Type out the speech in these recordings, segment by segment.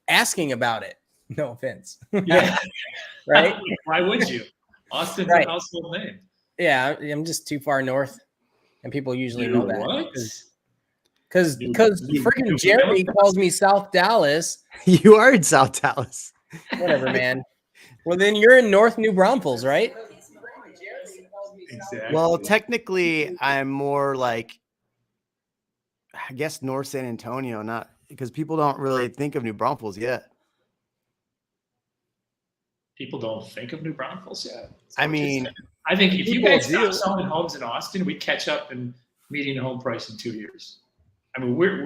asking about it. No offense. Yeah. Right? Why would you? Austin, Right. household name. Yeah, I'm just too far north, and people usually know that. What? Because freaking Jerry calls me South Dallas. You are in South Dallas. Whatever, man. Well, then you're in North New Braunfels, right? Exactly. Well, technically, I'm more like, I guess, North San Antonio, not because people don't really think of New Braunfels yet. People don't think of New Braunfels yet. I mean, I think if you guys stop selling homes in Austin, we catch up in median home price in 2 years. I mean, we're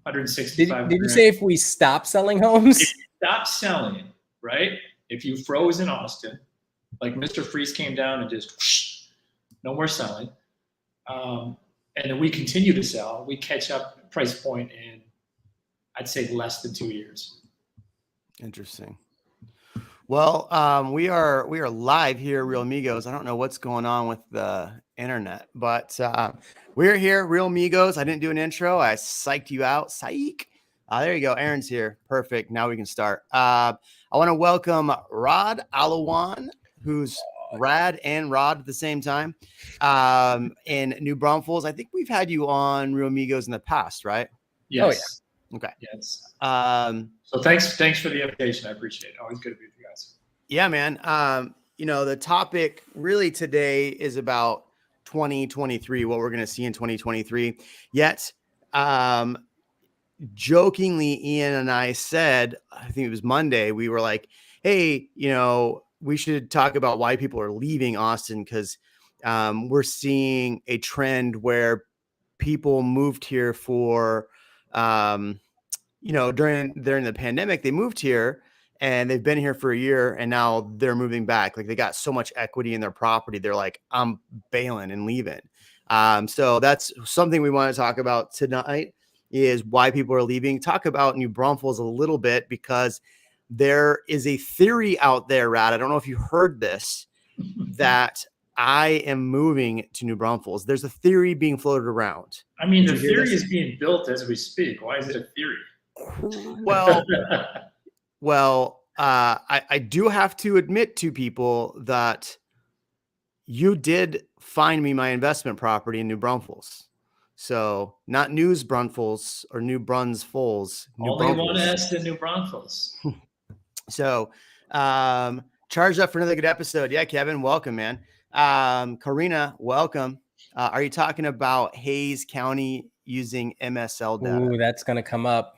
165. Did you say if we stop selling homes? If you stop selling, right? If you froze in Austin, like Mr. Freeze came down and just whoosh, no more selling, and then we continue to sell, we catch up price point in, I'd say, less than 2 years. Interesting. Well, we are live here, REALMigos. I don't know what's going on with the internet, but we're here, REALMigos. I didn't do an intro. I psyched you out. Psych. There you go. Aaron's here. Perfect. Now we can start. I want to welcome Rod Alawan, who's Rad and Rod at the same time, in New Braunfels. I think we've had you on REALMigos in the past, right? Yes. Oh, yeah. Okay. Yes. So thanks for the invitation. I appreciate it. Always good to be with you guys. Yeah, man. The topic really today is about 2023, what we're going to see in 2023. Yet, jokingly, Ian and I said, I think it was Monday, we were like, hey, we should talk about why people are leaving Austin, because we're seeing a trend where people moved here for, during the pandemic, they moved here and they've been here for a year and now they're moving back. Like, they got so much equity in their property. They're like, I'm bailing and leaving. So that's something we want to talk about tonight, is why people are leaving. Talk about New Braunfels a little bit, because there is a theory out there, Rad. I don't know if you heard this, that I am moving to New Braunfels. There's a theory being floated around. I mean, the theory is being built as we speak. Why is it a theory? Well, I do have to admit to people that you did find me my investment property in New Braunfels. So not News Braunfels or New Braunfels. Only one S in New Braunfels. So charged up for another good episode. Yeah, Kevin, welcome, man. Karina, welcome. Are you talking about Hayes County using MSL data? Ooh, that's going to come up.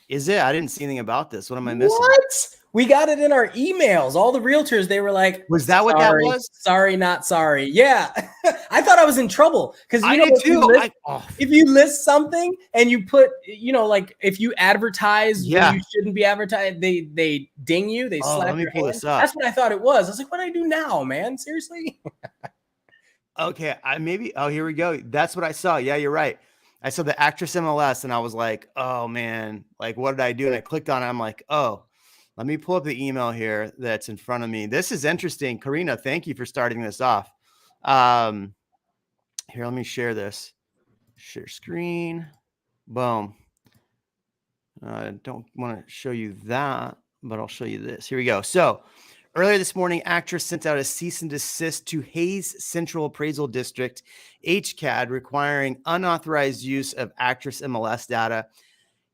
Is it? I didn't see anything about this. What am I missing? What? We got it in our emails. All the realtors, they were like, was that what that was? Sorry, not sorry. Yeah. I thought I was in trouble. Because I did too. If you list something and you put, like if you advertise when you shouldn't be advertised, they ding you. They slap your hand. This up. That's what I thought it was. I was like, what do I do now, man? Seriously? Okay. Here we go. That's what I saw. Yeah, you're right. I saw the actress MLS and I was like, oh man, like, what did I do? And I clicked on it. I'm like, oh, let me pull up the email here that's in front of me. This is interesting. Karina, thank you for starting this off. Here, let me share this. Share screen. Boom. I don't want to show you that, but I'll show you this. Here we go. So earlier this morning, actress sent out a cease and desist to Hayes Central Appraisal District, HCAD, requiring unauthorized use of actress MLS data.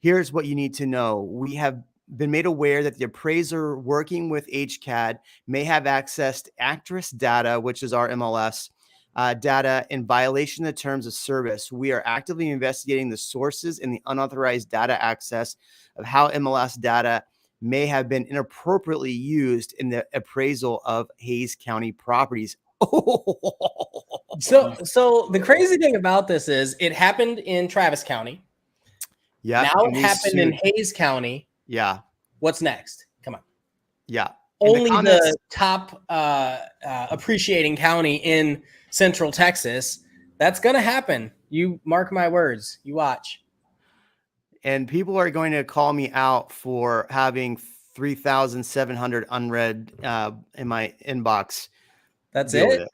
Here's what you need to know. We have been made aware that the appraiser working with HCAD may have access to actress data, which is our MLS data, in violation of the terms of service. We are actively investigating the sources and the unauthorized data access of how MLS data may have been inappropriately used in the appraisal of Hayes County properties. So the crazy thing about this is it happened in Travis County. Yeah. Now it happened in Hayes County. Yeah. What's next? Come on. Yeah. Only the top appreciating county in Central Texas. That's going to happen. You mark my words. You watch. And people are going to call me out for having 3,700 unread in my inbox. That's it.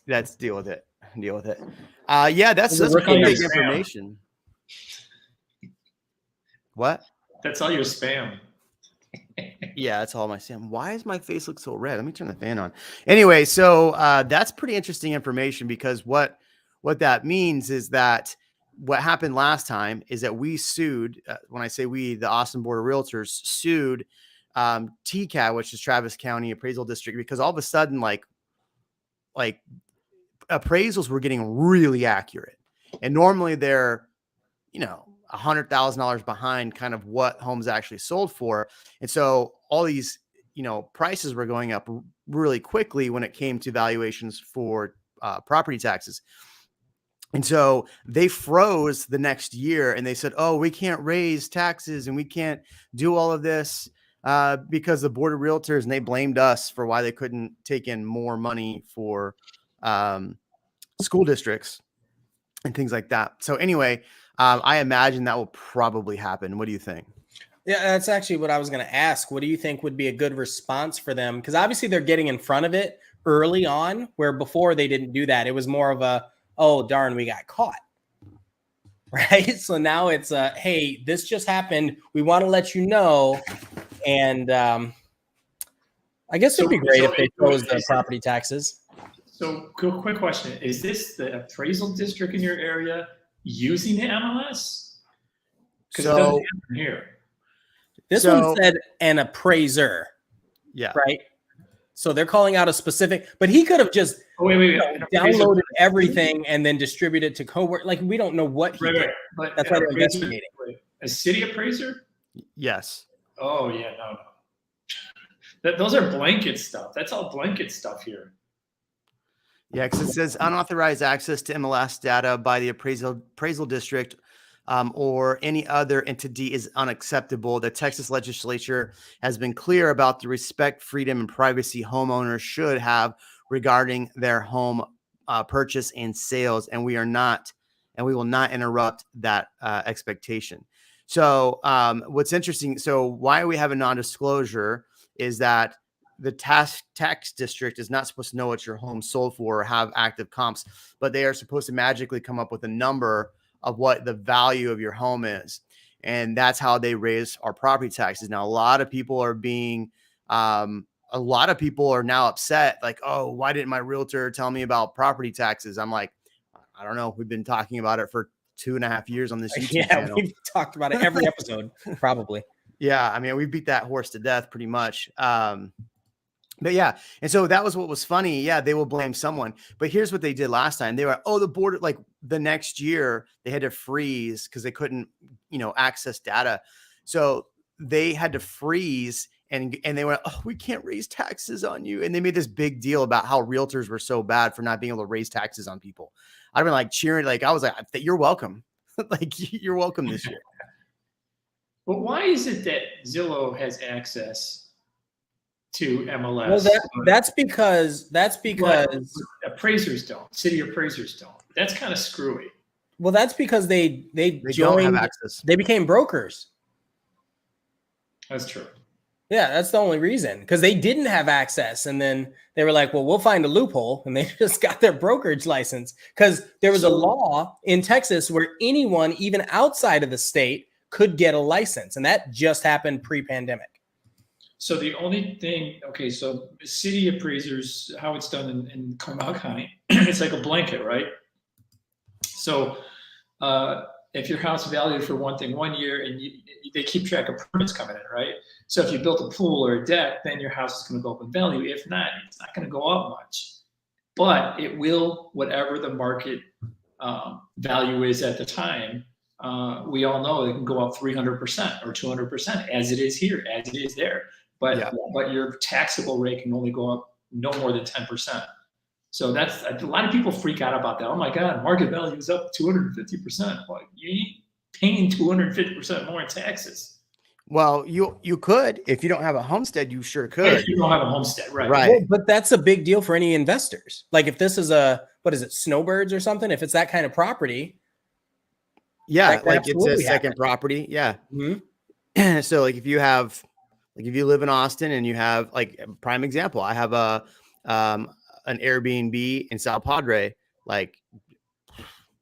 That's deal with it. Deal with it. Yeah, that's pretty big information. What? That's all your spam. Yeah, that's all my spam. Why does my face look so red? Let me turn the fan on. Anyway, so that's pretty interesting information, because what that means is that what happened last time is that we sued. When I say we, the Austin Board of Realtors sued TCAD, which is Travis County Appraisal District, because all of a sudden, like appraisals were getting really accurate, and normally they're, $100,000 behind kind of what homes actually sold for. And so all these, prices were going up really quickly when it came to valuations for property taxes. And so they froze the next year, and they said, oh, we can't raise taxes and we can't do all of this because the Board of Realtors, and they blamed us for why they couldn't take in more money for school districts and things like that. So anyway, I imagine that will probably happen. What do you think? Yeah, that's actually what I was going to ask. What do you think would be a good response for them? Because obviously they're getting in front of it early on, where before they didn't do that. It was more of a, oh, darn, we got caught. Right? So now it's hey, this just happened. We want to let you know. And I guess it'd be great if they closed the property taxes. So quick question. Is this the appraisal district in your area using the MLS? Because it doesn't happen here. This one said an appraiser. Yeah. Right. So they're calling out a specific, but he could have just downloaded everything and then distributed to cowork. Like, we don't know what he did. But that's why they're investigating. A city appraiser? Yes. Oh yeah, no. Those are blanket stuff. That's all blanket stuff here. Yeah, because it says unauthorized access to MLS data by the appraisal district or any other entity is unacceptable. The Texas legislature has been clear about the respect, freedom, and privacy homeowners should have regarding their home purchase and sales, and we will not interrupt that expectation. So what's interesting, so why we have a non-disclosure is that the tax district is not supposed to know what your home sold for or have active comps, but they are supposed to magically come up with a number of what the value of your home is. And that's how they raise our property taxes. Now, a lot of people are now upset. Like, oh, why didn't my realtor tell me about property taxes? I'm like, I don't know. We've been talking about it for 2.5 years on this YouTube channel. We've talked about it every episode, probably. Yeah. I mean, we beat that horse to death pretty much. But yeah, and so that was what was funny. Yeah, they will blame someone. But here's what they did last time. They were, the board, like the next year, they had to freeze because they couldn't, access data. So they had to freeze and they went, oh, we can't raise taxes on you. And they made this big deal about how realtors were so bad for not being able to raise taxes on people. I've been like cheering, like I was like, you're welcome. Like, you're welcome this year. But why is it that Zillow has access to MLS? Well, that's because appraisers don't. City appraisers don't. That's kind of screwy. Well, that's because they don't have access. They became brokers. That's true. Yeah, that's the only reason, because they didn't have access, and then they were like, well, we'll find a loophole, and they just got their brokerage license, because there was a law in Texas where anyone, even outside of the state, could get a license, and that just happened pre-pandemic. So the only thing, so city appraisers, how it's done in Comal County, it's like a blanket, right? So if your house valued for one thing 1 year, and they keep track of permits coming in, right? So if you built a pool or a deck, then your house is going to go up in value. If not, it's not going to go up much. But it will, whatever the market value is at the time. We all know it can go up 300% or 200%, as it is here, as it is there. But your taxable rate can only go up no more than 10%. So that's a lot of people freak out about that. Oh my God, market value is up 250%. Well, you ain't paying 250% more in taxes. Well, you could, if you don't have a homestead, you sure could. If you don't have a homestead, right? Well, but that's a big deal for any investors. Like if this is snowbirds or something, if it's that kind of property. Yeah, like it's a second property. Yeah. Mm-hmm. So like if you live in Austin and you have, like, prime example, I have an Airbnb in South Padre, like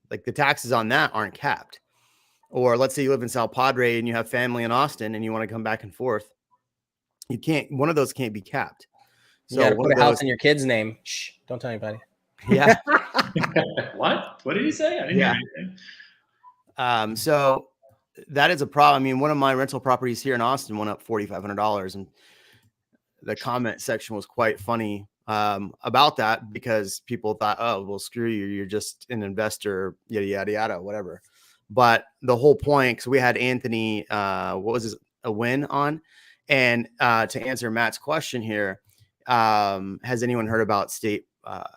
the taxes on that aren't capped. Or let's say you live in South Padre and you have family in Austin and you want to come back and forth. You can't, one of those can't be capped. So you got to put a house in your kid's name. Shh, don't tell anybody. Yeah. What did he say? I didn't hear anything. So that is a problem. I mean, one of my rental properties here in Austin went up $4,500, and the comment section was quite funny about that, because people thought, oh, well, screw you, you're just an investor, yada yada yada, whatever. But the whole point, because we had Anthony, what was his, a win on, and to answer Matt's question here, has anyone heard about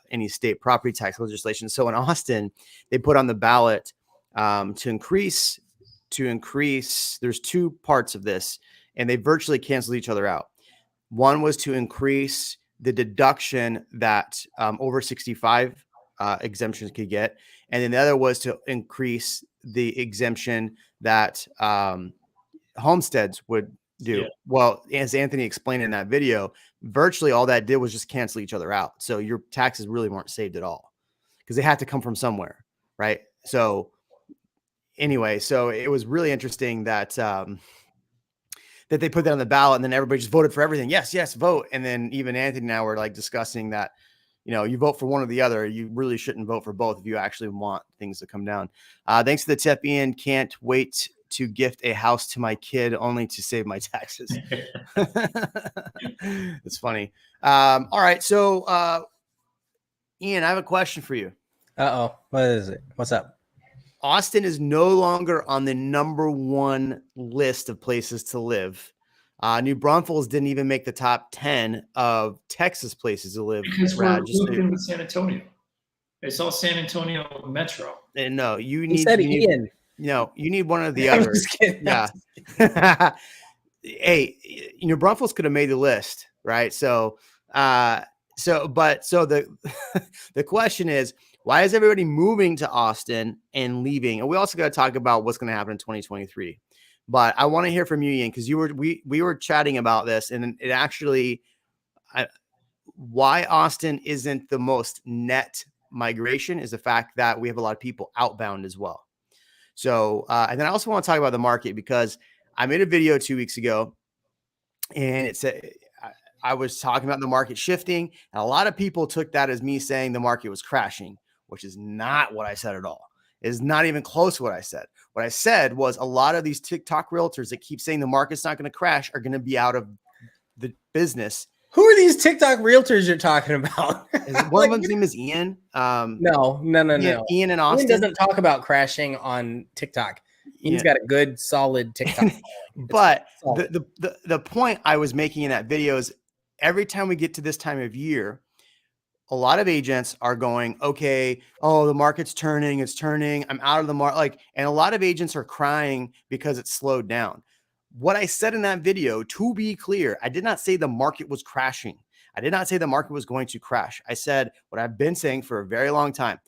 any state property tax legislation? So in Austin, they put on the ballot to increase. There's two parts of this, and they virtually canceled each other out. One was to increase the deduction that over 65 exemptions could get, and then the other was to increase the exemption that homesteads would do. Yeah. Well, as Anthony explained in that video, virtually all that did was just cancel each other out. So your taxes really weren't saved at all, because they had to come from somewhere, right? So anyway, so it was really interesting that that they put that on the ballot, and then everybody just voted for everything. Yes, yes, vote. And then even Anthony and I were like discussing that, you know, you vote for one or the other. You really shouldn't vote for both if you actually want things to come down. Thanks for the tip, Ian. Can't wait to gift a house to my kid only to save my taxes. It's funny. All right. So, Ian, I have a question for you. Uh-oh. What is it? What's up? Austin is no longer on the #1 list of places to live. New Braunfels didn't even make the top 10 of Texas places to live. Because we're looking with San Antonio. It's all San Antonio Metro. And no, you need Ian. No, you need one of the others. Yeah. Hey, you know, Braunfels could have made the list, right? So the the question is, why is everybody moving to Austin and leaving? And we also got to talk about what's going to happen in 2023. But I want to hear from you, Ian, because we were chatting about this, and it actually, why Austin isn't the most net migration is the fact that we have a lot of people outbound as well. So, and then I also want to talk about the market, because I made a video 2 weeks ago, and it said, I was talking about the market shifting, and a lot of people took that as me saying the market was crashing, which is not what I said at all. It is not even close to what I said. What I said was a lot of these TikTok realtors that keep saying the market's not going to crash are going to be out of the business. Who are these TikTok realtors you're talking about? One of them's name is Ian. No. Ian and Austin. Ian doesn't talk about crashing on TikTok. Ian's got a good, solid TikTok. But the point I was making in that video is, every time we get to this time of year, a lot of agents are going, okay, oh, the market's turning, it's turning, I'm out of the market. And a lot of agents are crying because it's slowed down. What I said in that video, to be clear, I did not say the market was crashing. I did not say the market was going to crash. I said what I've been saying for a very long time.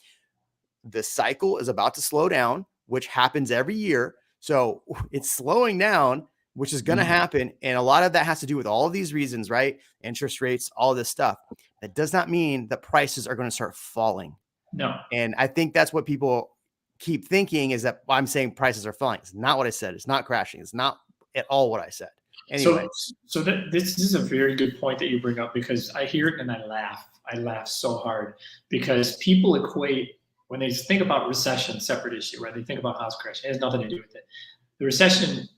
The cycle is about to slow down, which happens every year. So it's slowing down, which is going to happen. And a lot of that has to do with all of these reasons, right? Interest rates, all this stuff. That does not mean that prices are going to start falling. No. And I think that's what people keep thinking, is that I'm saying prices are falling. It's not what I said. It's not crashing. It's not at all what I said. Anyway. So this is a very good point that you bring up, because I hear it and I laugh. I laugh so hard, because people equate, when they think about recession, separate issue, right? They think about house crash. It has nothing to do with it. The recession,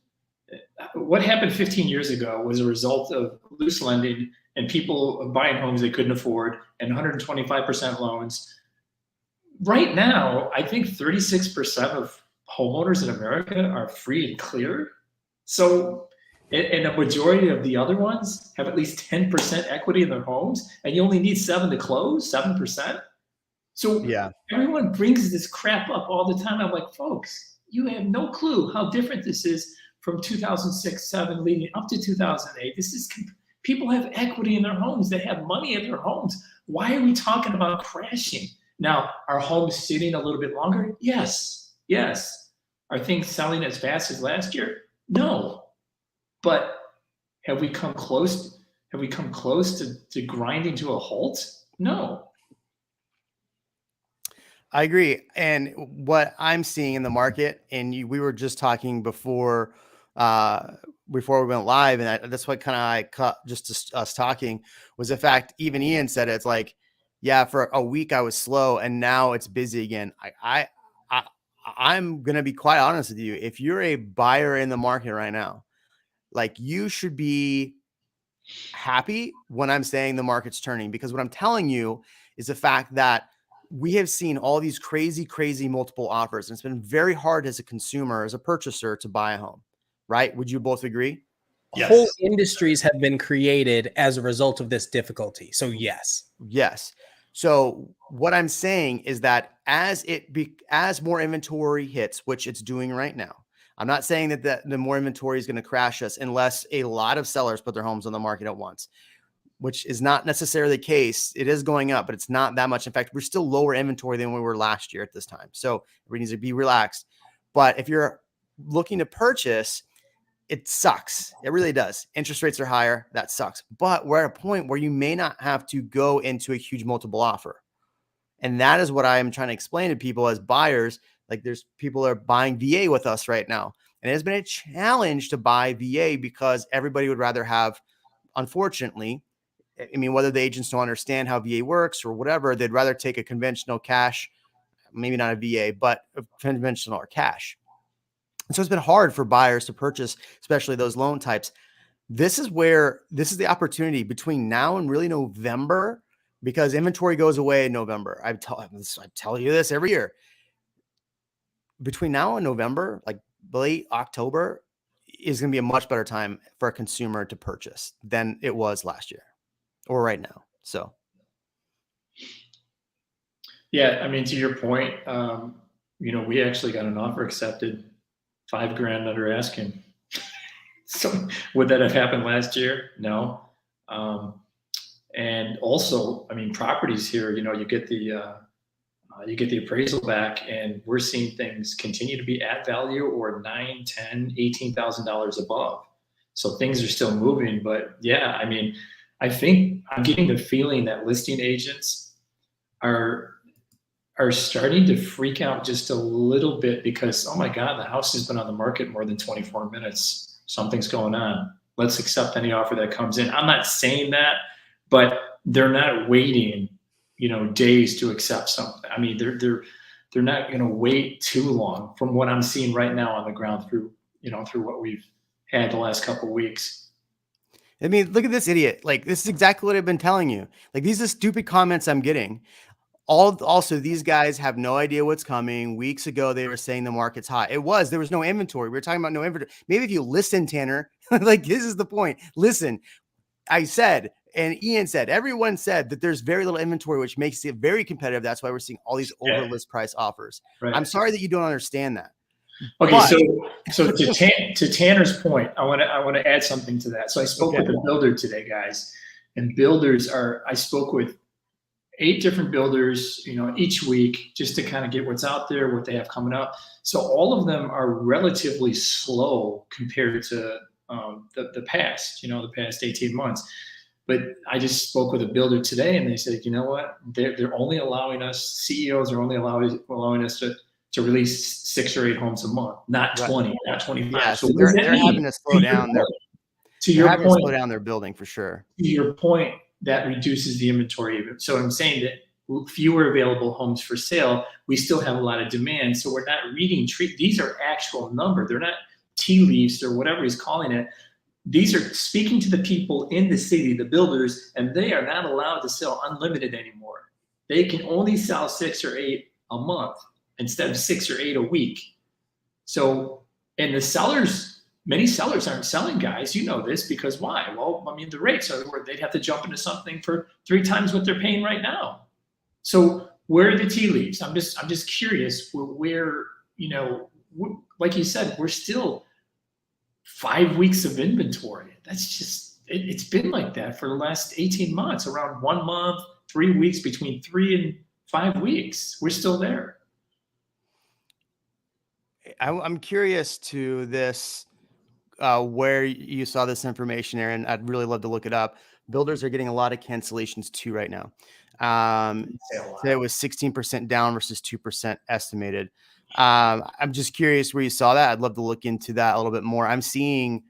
what happened 15 years ago was a result of loose lending and people buying homes they couldn't afford, and 125% loans. Right now, I think 36% of homeowners in America are free and clear. So, and a majority of the other ones have at least 10% equity in their homes, and you only need 7 to close, 7%. So yeah, everyone brings this crap up all the time. I'm like, folks, you have no clue how different this is from 2006, 7, leading up to 2008. This is, people have equity in their homes. They have money in their homes. Why are we talking about crashing? Now, are homes sitting a little bit longer? Yes. Are things selling as fast as last year? No. But have we come close? Have we come close to grinding to a halt? No. I agree. And what I'm seeing in the market, and we were just talking before we went live, and that's what kind of I cut just us talking, was the fact, even Ian said it, it's like, yeah, for a week I was slow and now it's busy again. I'm going to be quite honest with you. If you're a buyer in the market right now, like, you should be happy when I'm saying the market's turning, because what I'm telling you is the fact that we have seen all these crazy multiple offers. And it's been very hard as a consumer, as a purchaser, to buy a home, right? Would you both agree? Yes. Whole industries have been created as a result of this difficulty. So yes. Yes. So what I'm saying is that as more inventory hits, which it's doing right now, I'm not saying that the more inventory is going to crash us unless a lot of sellers put their homes on the market at once, which is not necessarily the case. It is going up, but it's not that much. In fact, we're still lower inventory than we were last year at this time. So everybody needs to be relaxed. But if you're looking to purchase, it sucks. It really does. Interest rates are higher. That sucks. But we're at a point where you may not have to go into a huge multiple offer. And that is what I am trying to explain to people as buyers. Like, there's people that are buying VA with us right now. And it has been a challenge to buy VA because everybody would rather have, unfortunately, I mean, whether the agents don't understand how VA works or whatever, they'd rather take a conventional cash, maybe not a VA, but a conventional or cash. And so it's been hard for buyers to purchase, especially those loan types. This is the opportunity between now and really November, because inventory goes away in November. I tell you this every year. Between now and November, like late October, is going to be a much better time for a consumer to purchase than it was last year or right now. So. Yeah. I mean, to your point, we actually got an offer accepted $5,000 under asking. So would that have happened last year? No. And also, I mean, properties here, you get the appraisal back, and we're seeing things continue to be at value or $9,000, $10,000, $18,000 above. So things are still moving. But yeah, I mean, I think I'm getting the feeling that listing agents are starting to freak out just a little bit because, oh my God, the house has been on the market more than 24 minutes. Something's going on. Let's accept any offer that comes in. I'm not saying that, but they're not waiting, days to accept something. I mean, they're not going to wait too long from what I'm seeing right now on the ground through what we've had the last couple of weeks. I mean, look at this idiot. Like, this is exactly what I've been telling you. Like, these are stupid comments I'm getting. Also, these guys have no idea what's coming. Weeks ago, they were saying the market's hot. There was no inventory. We were talking about no inventory. Maybe if you listen, Tanner, like, this is the point. Listen, I said, and Ian said, everyone said that there's very little inventory, which makes it very competitive. That's why we're seeing all these over list price offers. Right. I'm sorry that you don't understand that. Okay, but, so to Tanner's point, I want to add something to that. So I spoke with a builder today, guys, and I spoke with 8 different builders, each week, just to kind of get what's out there, what they have coming up. So all of them are relatively slow compared to the past, the past 18 months. But I just spoke with a builder today, and they said, you know what? They're only allowing us, CEOs are only allowing us to release 6 or 8 homes a month, not 20, not 25. Yeah, so they're having to slow down. They're having to slow down their building for sure. To your point, that reduces the inventory. So I'm saying that fewer available homes for sale, we still have a lot of demand. So we're not reading these are actual numbers. They're not tea leaves or whatever he's calling it. These are speaking to the people in the city, the builders, and they are not allowed to sell unlimited anymore. They can only sell 6 or 8 a month instead of 6 or 8 a week. So, and many sellers aren't selling, guys. You know this, because why? Well, I mean, the rates are where they'd have to jump into something for 3 times what they're paying right now. So where are the tea leaves? I'm just curious where, like you said, we're still 5 weeks of inventory. That's just, it's been like that for the last 18 months, around 1 month, 3 weeks, between 3 and 5 weeks. We're still there. I'm curious to this, where you saw this information, Aaron. I'd really love to look it up. Builders are getting a lot of cancellations too right now. It was 16% down versus 2% estimated. I'm just curious where you saw that. I'd love to look into that a little bit more. I'm seeing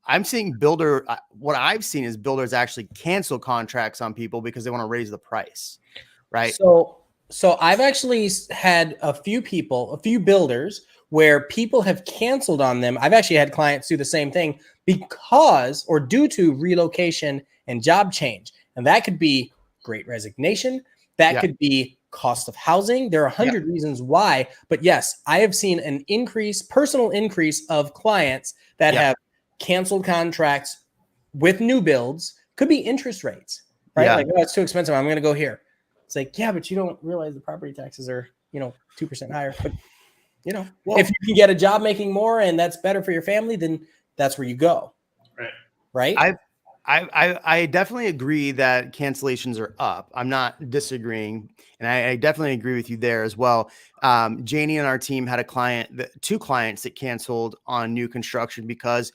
what I've seen is builders actually cancel contracts on people because they want to raise the price. Right. So I've actually had a few builders where people have canceled on them. I've actually had clients do the same thing due to relocation and job change. And that could be great resignation. That could be cost of housing. There are 100 reasons why. But yes, I have seen an personal increase of clients that have canceled contracts with new builds. Could be interest rates, right? Like, oh, it's too expensive. I'm going to go here. It's like, yeah, but you don't realize the property taxes are, 2% higher. But, if you can get a job making more and that's better for your family, then that's where you go. Right. I definitely agree that cancellations are up. I'm not disagreeing. And I definitely agree with you there as well. Janie and our team had two clients that canceled on new construction because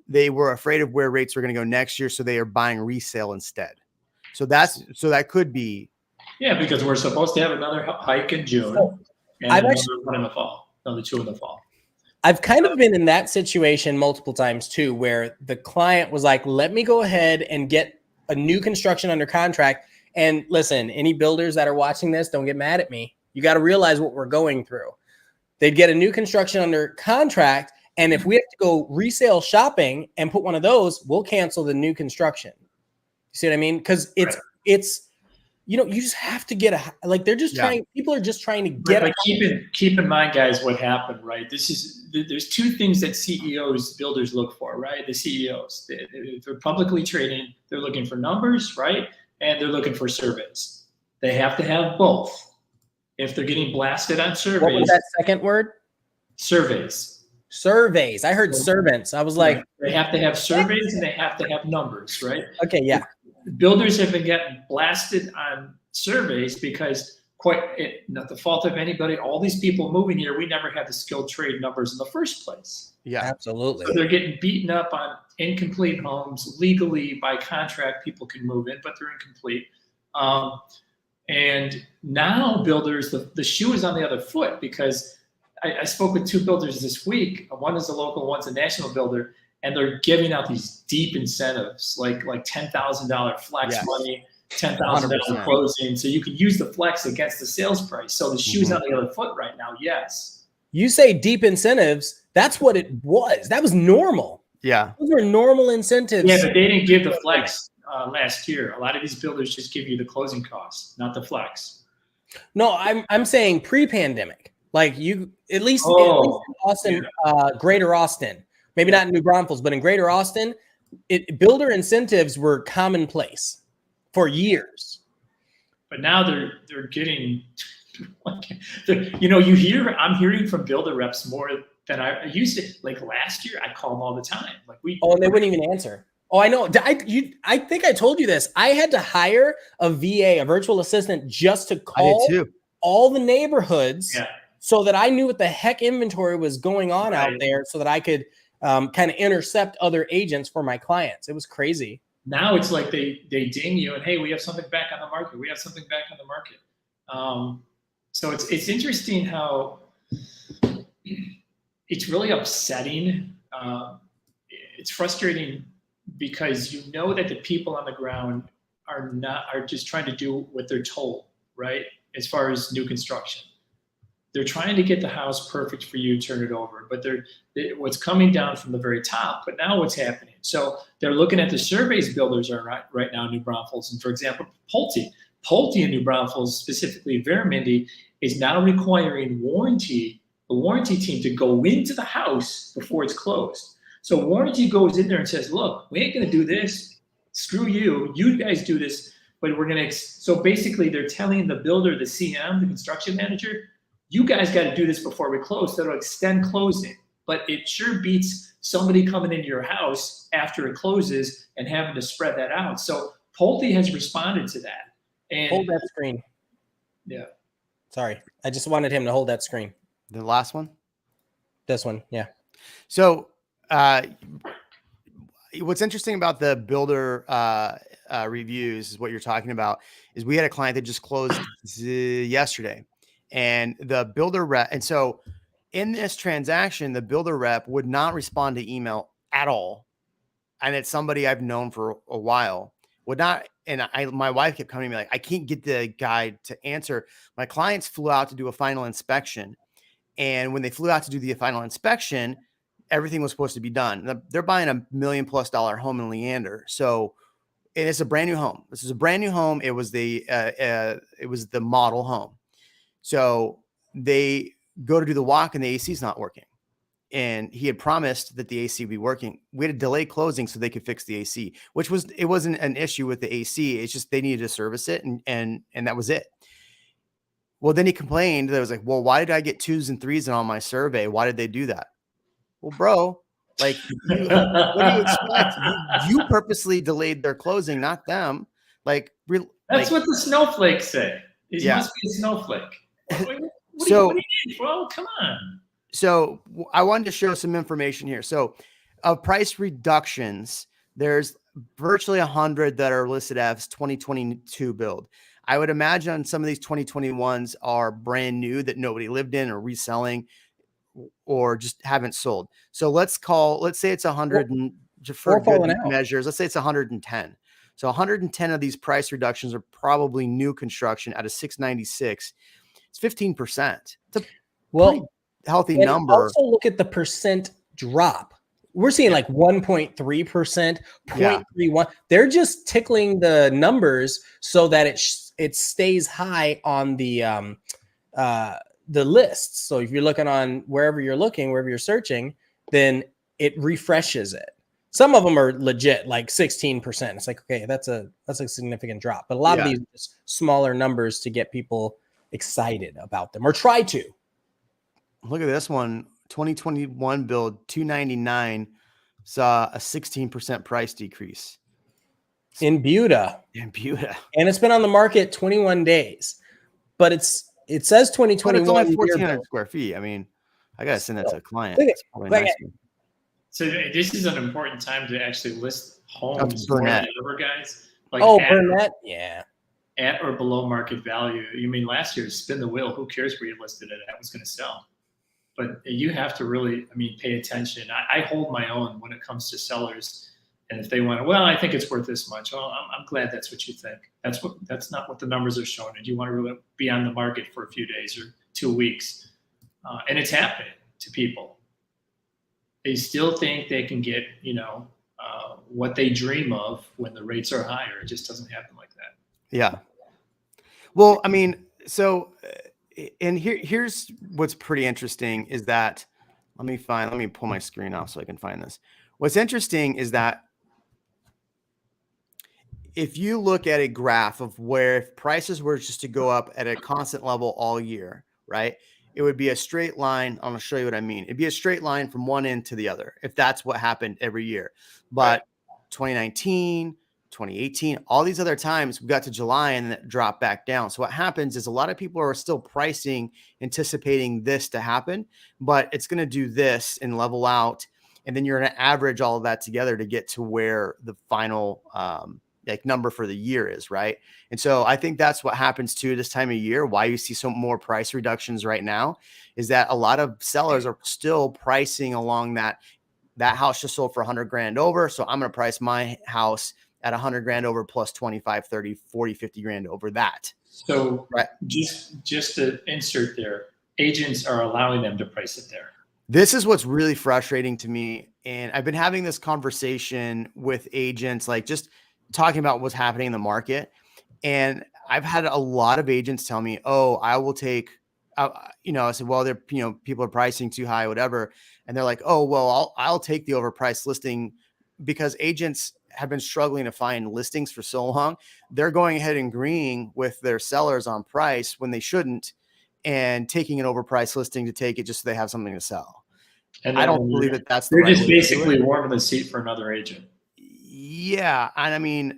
they were afraid of where rates were going to go next year. So they are buying resale instead. So that could be. Yeah, because we're supposed to have another hike in June and another one in the fall, another two in the fall. I've kind of been in that situation multiple times too, where the client was like, let me go ahead and get a new construction under contract. And listen, any builders that are watching this, don't get mad at me. You got to realize what we're going through. They'd get a new construction under contract. And if we have to go resale shopping and put one of those, we'll cancel the new construction. You see what I mean? Because it's, you just have to get they're just trying, people are just trying to get. But keep in mind, guys, what happened, right? There's two things that builders look for, right? The CEOs, if they're publicly trading, they're looking for numbers, right? And they're looking for surveys. They have to have both. If they're getting blasted on surveys. What was that second word? Surveys. I heard servants. I was like. They have to have surveys and they have to have numbers, right? Okay, yeah. Builders have been getting blasted on surveys because not the fault of anybody. All these people moving here, we never had the skilled trade numbers in the first place. Yeah, absolutely. So they're getting beaten up on incomplete homes. Legally, by contract, people can move in, but they're incomplete. And now builders, the shoe is on the other foot because I spoke with two builders this week. One is a local, one's a national builder. And they're giving out these deep incentives, like $10,000 flex money, $10,000 closing. So you can use the flex against the sales price. So the shoe's on the other foot right now. Yes. You say deep incentives. That's what it was. That was normal. Yeah. Those were normal incentives. Yeah, but they didn't give the flex last year. A lot of these builders just give you the closing costs, not the flex. No, I'm saying pre-pandemic. Like at least in Austin, Greater Austin. Maybe not in New Braunfels, but in Greater Austin, builder incentives were commonplace for years. But now they're getting, I'm hearing from builder reps more than I used to. Like last year, I called them all the time. And they wouldn't even answer. Oh, I know. I think I told you this. I had to hire a VA, a virtual assistant, just to call all the neighborhoods so that I knew what the heck inventory was going on out there so that I could kind of intercept other agents for my clients. It was crazy. Now it's like they ding you and, hey, we have something back on the market. We have something back on the market. So it's interesting how it's really upsetting. It's frustrating because you know that the people on the ground are just trying to do what they're told, right? As far as new construction. They're trying to get the house perfect for you, turn it over, but what's coming down from the very top. But now what's happening? So they're looking at the surveys builders are right now in New Braunfels. And for example, Pulte in New Braunfels, specifically Vermindi, is now requiring the warranty team to go into the house before it's closed. So warranty goes in there and says, look, we ain't going to do this. Screw you. You guys do this, but we're going to. So basically they're telling the builder, the CM, the construction manager, you guys got to do this before we close. So it'll extend closing, but it sure beats somebody coming into your house after it closes and having to spread that out. So Pulte has responded to that. And hold that screen. Yeah. Sorry. I just wanted him to hold that screen. The last one? This one. Yeah. So, what's interesting about the builder reviews is what you're talking about is we had a client that just closed yesterday, and the builder rep. And so in this transaction, the builder rep would not respond to email at all. And it's somebody I've known for a while, would not. And my wife kept coming to me like, I can't get the guy to answer. My clients flew out to do a final inspection. And when they flew out to do the final inspection, everything was supposed to be done. They're buying $1 million+ home in Leander. So, and it's a brand new home. This is a brand new home. It was the model home. So they go to do the walk and the AC is not working. And he had promised that the AC would be working. We had to delay closing so they could fix the AC, it wasn't an issue with the AC. It's just they needed to service it, and that was it. Well, then he complained that it was like, well, why did I get 2s and 3s on my survey? Why did they do that? Well, bro, like, what do you expect? You purposely delayed their closing, not them. Like, that's what the snowflakes say. He must be a snowflake. What do you need, bro? Come on. So I wanted to show some information here. So of price reductions, there's virtually 100 that are listed as 2022 build. I would imagine some of these 2021s are brand new that nobody lived in or reselling or just haven't sold. So let's say it's 100 and for good measures, let's say it's 110. So 110 of these price reductions are probably new construction out of 696. It's 15%. It's a pretty healthy number. Also look at the percent drop. We're seeing like 1.3%, 0.31. They're just tickling the numbers so that it stays high on the lists. So if you're looking on wherever you're searching, then it refreshes it. Some of them are legit, like 16%. It's like, okay, that's a significant drop. But a lot of these are just smaller numbers to get people excited about them, or try to. Look at this one, 2021 build, 299, saw a 16% price decrease. In Buda. And it's been on the market 21 days. But it says 2021. But it's only 1,400 square feet. I mean, I got to send that to a client. It's probably nice. So this is an important time to actually list homes more than ever, guys. Like Burnett, yeah. At or below market value. You mean last year, spin the wheel. Who cares where you listed it at? What's going to sell? But you have to really, pay attention. I hold my own when it comes to sellers. And if they want to, well, I think it's worth this much. Well, I'm glad that's what you think. That's not what the numbers are showing. And you want to really be on the market for a few days or 2 weeks. And it's happening to people. They still think they can get, what they dream of when the rates are higher. It just doesn't happen like that. Yeah. Well, and here's what's pretty interesting is that, let me pull my screen off so I can find this. What's interesting is that if you look at a graph of where if prices were just to go up at a constant level all year, right? It would be a straight line. I'm going to show you what I mean. It'd be a straight line from one end to the other, if that's what happened every year. But 2019, 2018, all these other times we got to July and then it dropped back down. So what happens is a lot of people are still pricing, anticipating this to happen, but it's going to do this and level out. And then you're going to average all of that together to get to where the final number for the year is, right? And so I think that's what happens too this time of year. Why you see some more price reductions right now is that a lot of sellers are still pricing along that house just sold for $100,000 over. So I'm going to price my house at $100,000 over plus 25, 30, 40, 50 grand over that. So just to insert there, agents are allowing them to price it there. This is what's really frustrating to me. And I've been having this conversation with agents, like just talking about what's happening in the market. And I've had a lot of agents tell me, oh, I will take, I said, well, they're, people are pricing too high, whatever. And they're like, oh, well, I'll take the overpriced listing, because agents have been struggling to find listings for so long. They're going ahead and agreeing with their sellers on price when they shouldn't, and taking an overpriced listing to take it just so they have something to sell. And I don't believe that that's the right way. They're just basically warming the seat for another agent. Yeah. And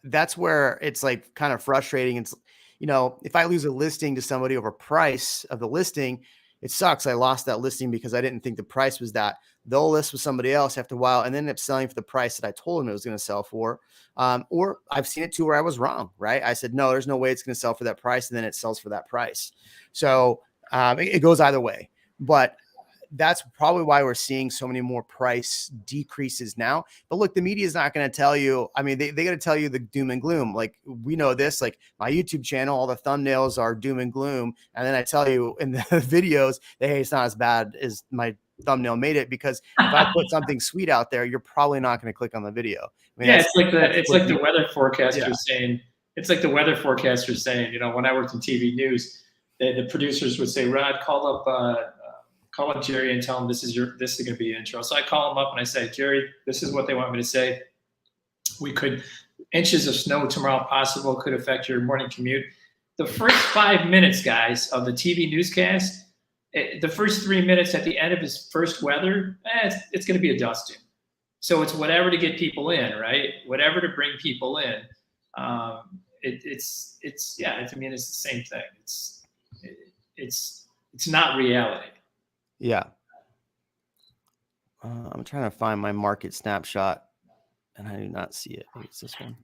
that's where it's like kind of frustrating. It's, if I lose a listing to somebody over price of the listing, it sucks. I lost that listing because I didn't think the price was that. they'll list with somebody else after a while and then end up selling for the price that I told them it was going to sell for. Or I've seen it too where I was wrong, right? I said, no, there's no way it's going to sell for that price. And then it sells for that price. So it goes either way. But that's probably why we're seeing so many more price decreases now. But look, the media is not going to tell you. I mean, they got to tell you the doom and gloom. Like we know this, like my YouTube channel, all the thumbnails are doom and gloom. And then I tell you in the videos that, hey, it's not as bad as my thumbnail made it, because if I put something sweet out there, you're probably not going to click on the video. I mean, yeah, it's like the weather forecaster saying, it's like the weather forecaster saying, you know, when I worked in TV news, the producers would say, Rod, call up Jerry and tell him this is going to be an intro. So I call him up and I say, Jerry, this is what they want me to say. Inches of snow tomorrow possible, could affect your morning commute. The first 5 minutes, guys, of the TV newscast, the first 3 minutes at the end of his first weather, it's going to be a dusting. So it's whatever to get people in, right? Whatever to bring people in. It's the same thing. It's not reality. Yeah. I'm trying to find my market snapshot and I do not see it. Maybe it's this one.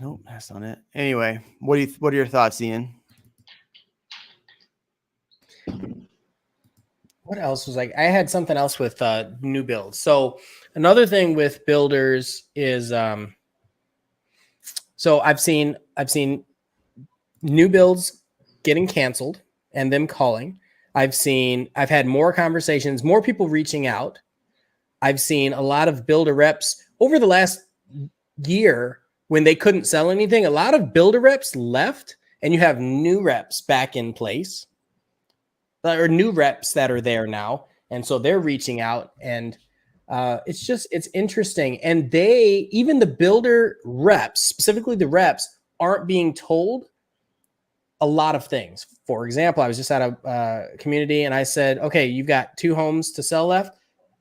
Nope, that's not it. Anyway, what are your thoughts, Ian? What else was I had something else with new builds. So another thing with builders is so I've seen new builds getting canceled and them calling. I've had more conversations, more people reaching out. I've seen a lot of builder reps over the last year when they couldn't sell anything. A lot of builder reps left and you have new reps back in place, or new reps that are there now. And so they're reaching out, and it's interesting. And even the builder reps, specifically the reps, aren't being told a lot of things. For example, I was just at a community and I said, okay, you've got 2 homes to sell left.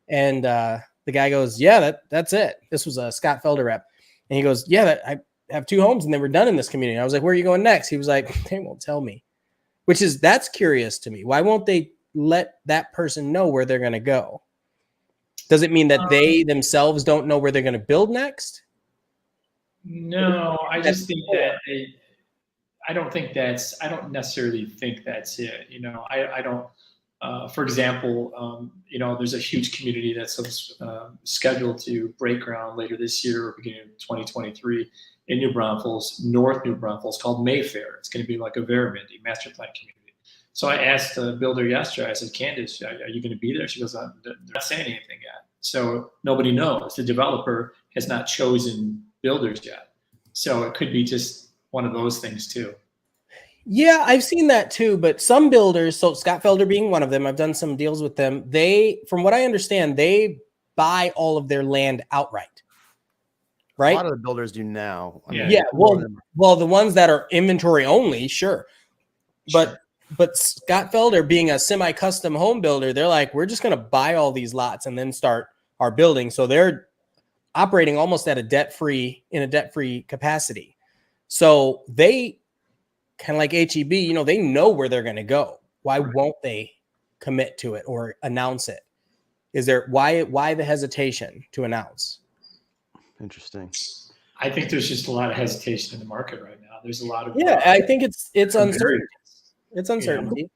And the guy goes, yeah, that's it. This was a Scott Felder rep. And he goes, yeah, I have 2 homes and then we're done in this community. I was like, where are you going next? He was like, they won't tell me, that's curious to me. Why won't they let that person know where they're going to go? Does it mean that they themselves don't know where they're going to build next? No, I just think that I don't necessarily think that's it. You know, I don't, for example, you know, there's a huge community that's scheduled to break ground later this year or beginning of 2023 in New Braunfels, North New Braunfels, called Mayfair. It's going to be like a Veramindy master plan community. So I asked the builder yesterday, I said, Candace, are you going to be there? She goes, they're not saying anything yet. So nobody knows. The developer has not chosen builders yet. So it could be just one of those things too. Yeah, I've seen that too. But some builders, so Scott Felder being one of them, I've done some deals with them. From what I understand, they buy all of their land outright. Right? A lot of the builders do now. Well, the ones that are inventory only, sure. But Scott Felder being a semi-custom home builder, they're like, we're just going to buy all these lots and then start our building. So they're operating almost at a debt-free capacity. So they kind of like HEB, you know, they know where they're going to go. Why won't they commit to it or announce it? Why the hesitation to announce? Interesting. I think there's just a lot of hesitation in the market right now. There's a lot of I think it's uncertainty. It's uncertainty. Yeah.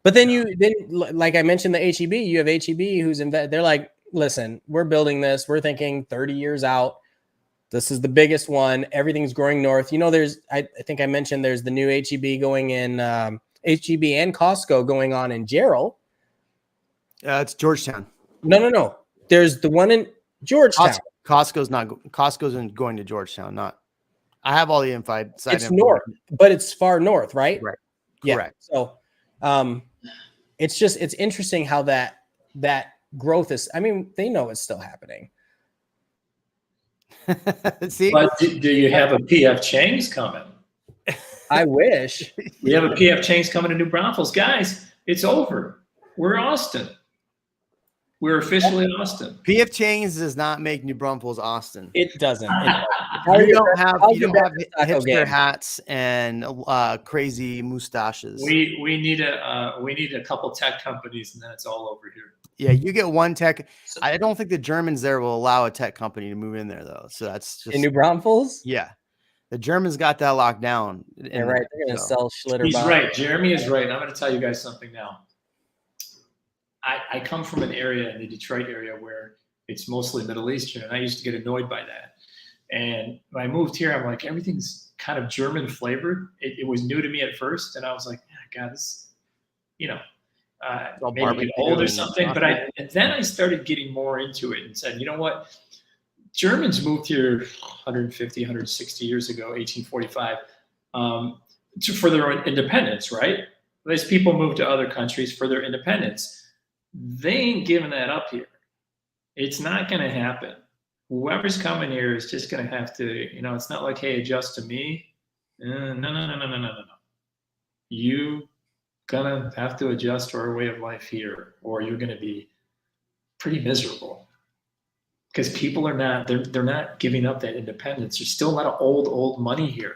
But then like I mentioned, the HEB, you have HEB who's they're like, listen, we're building this. We're thinking 30 years out. This is the biggest one. Everything's growing north. You know, I think I mentioned there's the new HEB going in, HEB and Costco going on in Jarrell. It's Georgetown. No. There's the one in Georgetown. Costco's going to Georgetown. I have all the info. It's north, but it's far north, right? Right. Yeah. Correct. So, it's interesting how that growth is. I mean, they know it's still happening. See, but do you have a PF Chang's coming? I wish. We have a PF Chang's coming to New Braunfels, guys. It's over. We're Austin. We're officially Austin. PF Chang's does not make New Braunfels Austin. It doesn't. You don't have hipster hats and crazy mustaches. We need a couple tech companies, and then it's all over here. Yeah, you get one tech. I don't think the Germans there will allow a tech company to move in there though. So that's just in New Braunfels. Yeah, the Germans got that locked down. Yeah, right. They're going to sell Schlitter. He's right. Jeremy is right. And I'm going to tell you guys something now. I come from an area in the Detroit area where it's mostly Middle Eastern, and I used to get annoyed by that. And when I moved here, I'm like, everything's kind of German flavored. It was new to me at first, and I was like, God, this, maybe get old or something. But then I started getting more into it and said, you know what? Germans moved here 150, 160 years ago, 1845, for their independence, right? These people moved to other countries for their independence. They ain't giving that up here. It's not going to happen. Whoever's coming here is just going to have to, it's not like, hey, adjust to me. No. You gonna have to adjust to our way of life here, or you're going to be pretty miserable. Because people are not, they're not giving up that independence. There's still a lot of old money here.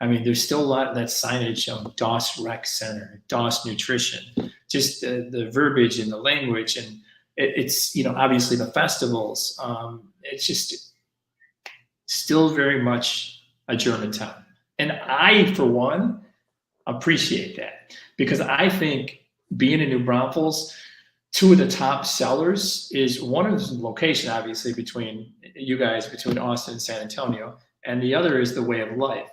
I mean, there's still a lot of that signage on DOS Rec Center, DOS Nutrition, just the verbiage and the language. And it's, obviously the festivals. It's just still very much a German town. And I, for one, appreciate that, because I think being in New Braunfels, two of the top sellers is one is location, obviously, between you guys, between Austin and San Antonio, and the other is the way of life.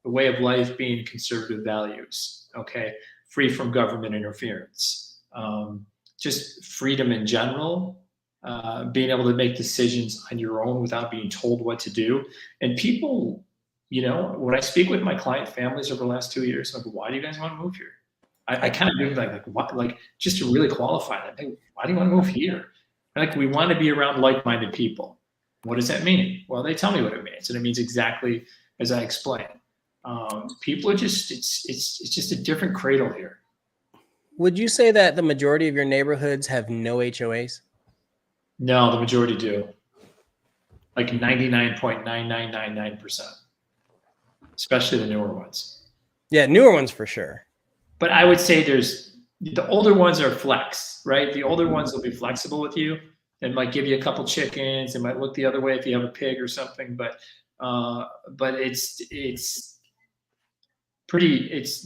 The way of life being conservative values, okay? Free from government interference. Just freedom in general, being able to make decisions on your own without being told what to do. And people, when I speak with my client families over the last 2 years, I'm like, why do you guys want to move here? I kind of do like just to really qualify that. Hey, why do you want to move here? Like, we want to be around like-minded people. What does that mean? Well, they tell me what it means, and it means exactly as I explained. People are just, it's just a different cradle here. Would you say that the majority of your neighborhoods have no HOAs? No, the majority do. Like 99.9999%, especially the newer ones. Yeah, newer ones for sure. But I would say the older ones are flex, right? The older ones will be flexible with you. They might give you a couple chickens. It might look the other way if you have a pig or something. But it's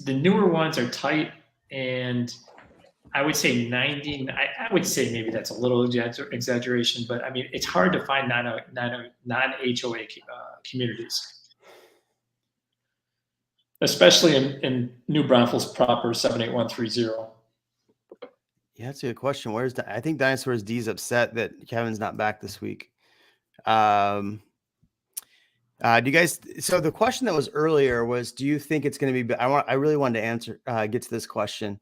the newer ones are tight, and I would say I would say maybe that's a little exaggeration, but I mean, it's hard to find non-HOA communities, especially in New Braunfels proper, 78130. Yeah, that's a good question. I think Dinosaurs D's upset that Kevin's not back this week. Do you guys, so the question that was earlier was, do you think it's going to be, I really wanted to answer, get to this question.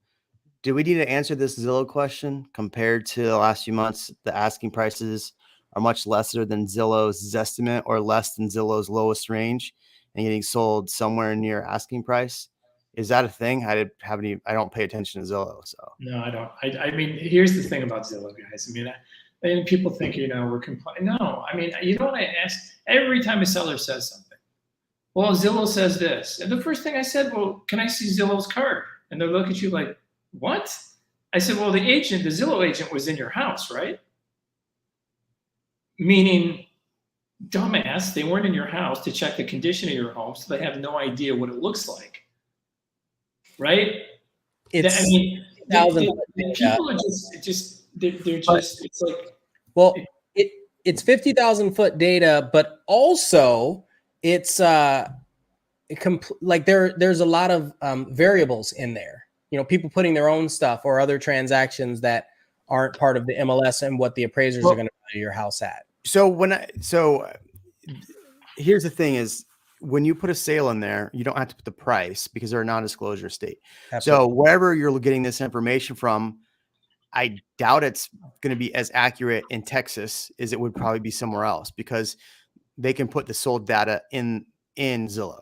Do we need to answer this Zillow question? Compared to the last few months, the asking prices are much lesser than Zillow's estimate, or less than Zillow's lowest range, and getting sold somewhere near asking price. Is that a thing? I don't pay attention to Zillow. So no, I don't. I mean, here's the thing about Zillow, guys. I mean, people think, we're complaining. No, I mean, what I ask every time a seller says something? Well, Zillow says this. And the first thing I said, well, can I see Zillow's card? And they look at you like, what? I said, well, the Zillow agent was in your house, right? Meaning, dumbass, they weren't in your house to check the condition of your home, so they have no idea what it looks like, right? People are just it's like, well, it's 50,000 foot data, but also it's there's a lot of variables in there. People putting their own stuff or other transactions that aren't part of the MLS and what the appraisers are going to value your house at. So here's the thing is, when you put a sale in there, you don't have to put the price because they're a non-disclosure state. Absolutely. So wherever you're getting this information from, I doubt it's going to be as accurate in Texas as it would probably be somewhere else, because they can put the sold data in Zillow.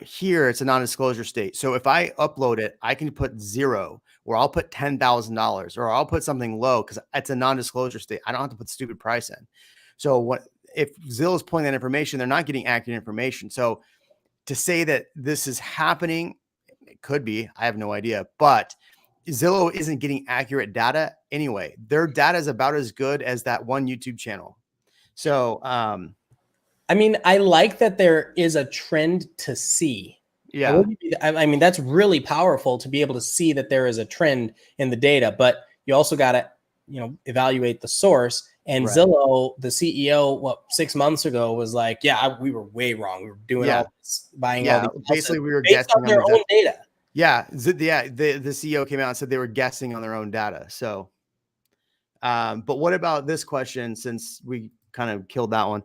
Here it's a non-disclosure state. So if I upload it, I can put 0, or I'll put $10,000, or I'll put something low because it's a non-disclosure state. I don't have to put stupid price in. So if Zillow's pulling that information, they're not getting accurate information. So to say that this is happening, it could be, I have no idea, but Zillow isn't getting accurate data anyway. Their data is about as good as that one YouTube channel. So, I mean, I like that there is a trend to see. Yeah. I mean, that's really powerful to be able to see that there is a trend in the data, but you also got to, evaluate the source. And right. Zillow, the CEO, 6 months ago was like, yeah, we were way wrong. We were doing all this, buying all these. Basically, we were based guessing on their own data. Yeah. The CEO came out and said they were guessing on their own data. So, but what about this question, since we kind of killed that one?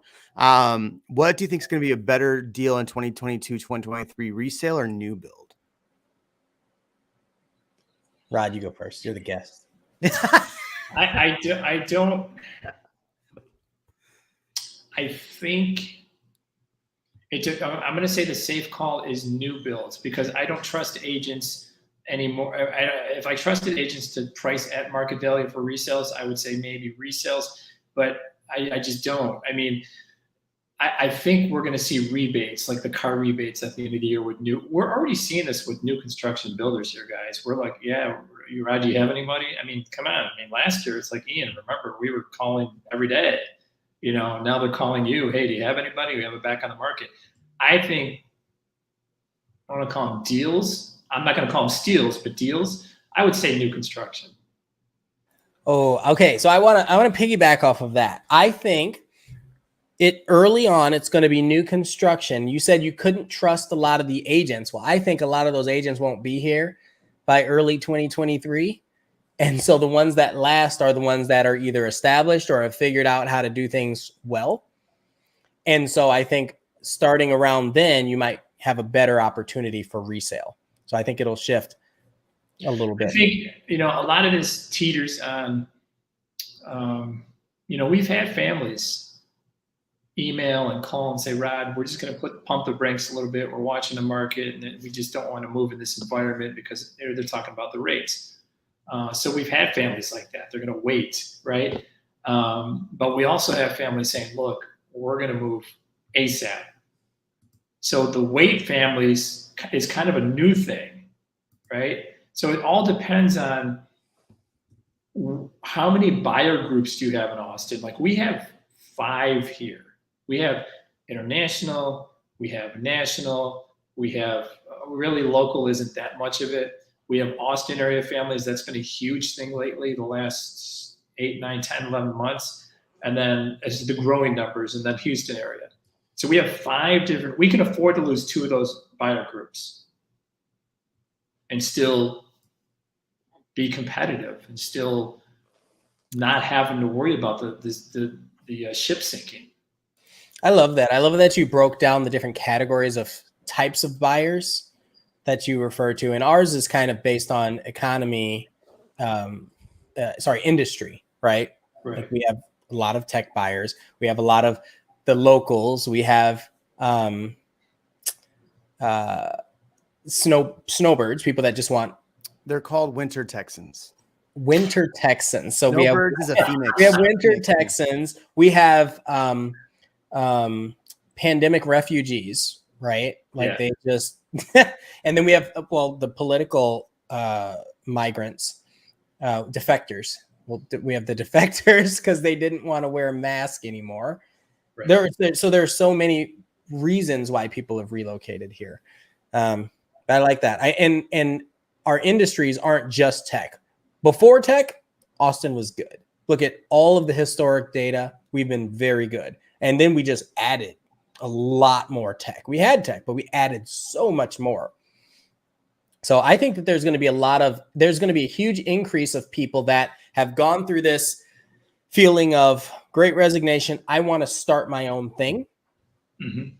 What do you think is going to be a better deal in 2022, 2023, resale or new build? Rod, you go first. You're the guest. I think I'm going to say the safe call is new builds, because I don't trust agents anymore. If I trusted agents to price at market value for resales, I would say maybe resales, but I just don't. I mean, I think we're going to see rebates, like the car rebates at the end of the year with we're already seeing this with new construction builders here, guys. We're like, yeah, Rod, do you have anybody? I mean, come on. I mean, last year, it's like, Ian, remember, we were calling every day, now they're calling you. Hey, do you have anybody? We have it back on the market. I think, I want to call them deals. I'm not going to call them steals, but deals. I would say new construction. Oh, okay. So I want to piggyback off of that. I think early on, it's going to be new construction. You said you couldn't trust a lot of the agents. Well, I think a lot of those agents won't be here by early 2023. And so the ones that last are the ones that are either established or have figured out how to do things well. And so I think starting around then, you might have a better opportunity for resale. So I think it'll shift a little bit. I think, a lot of this teeters on, we've had families email and call and say, Rod, we're just going to pump the brakes a little bit. We're watching the market and we just don't want to move in this environment because they're talking about the rates. So we've had families like that. They're going to wait, right? But we also have families saying, look, we're going to move ASAP. So the wait families is kind of a new thing, right? So it all depends on how many buyer groups do you have in Austin? Like, we have 5 here. We have international, we have national, we have really local isn't that much of it. We have Austin area families. That's been a huge thing lately, the last 8, 9, 10, 11 months. And then as the growing numbers, and then Houston area. So we have 5 different, we can afford to lose 2 of those buyer groups and still be competitive and still not having to worry about the ship sinking. I love that. I love that you broke down the different categories of types of buyers that you refer to. And ours is kind of based on economy, industry, right? Right. Like, we have a lot of tech buyers. We have a lot of the locals. We have snowbirds, people that just want. They're called winter Texans. Winter Texans. So Snowbirds is a Phoenix. We have winter Texans. We have pandemic refugees, right? Like, they just, and then we have, the political migrants, defectors. Well, we have the defectors because they didn't want to wear a mask anymore. Right. So there are so many reasons why people have relocated here. I like that. And our industries aren't just tech. Before tech, Austin was good. Look at all of the historic data. We've been very good. And then we just added a lot more tech. We had tech, but we added so much more. So I think that there's going to be a huge increase of people that have gone through this feeling of great resignation. I want to start my own thing. Mm-hmm.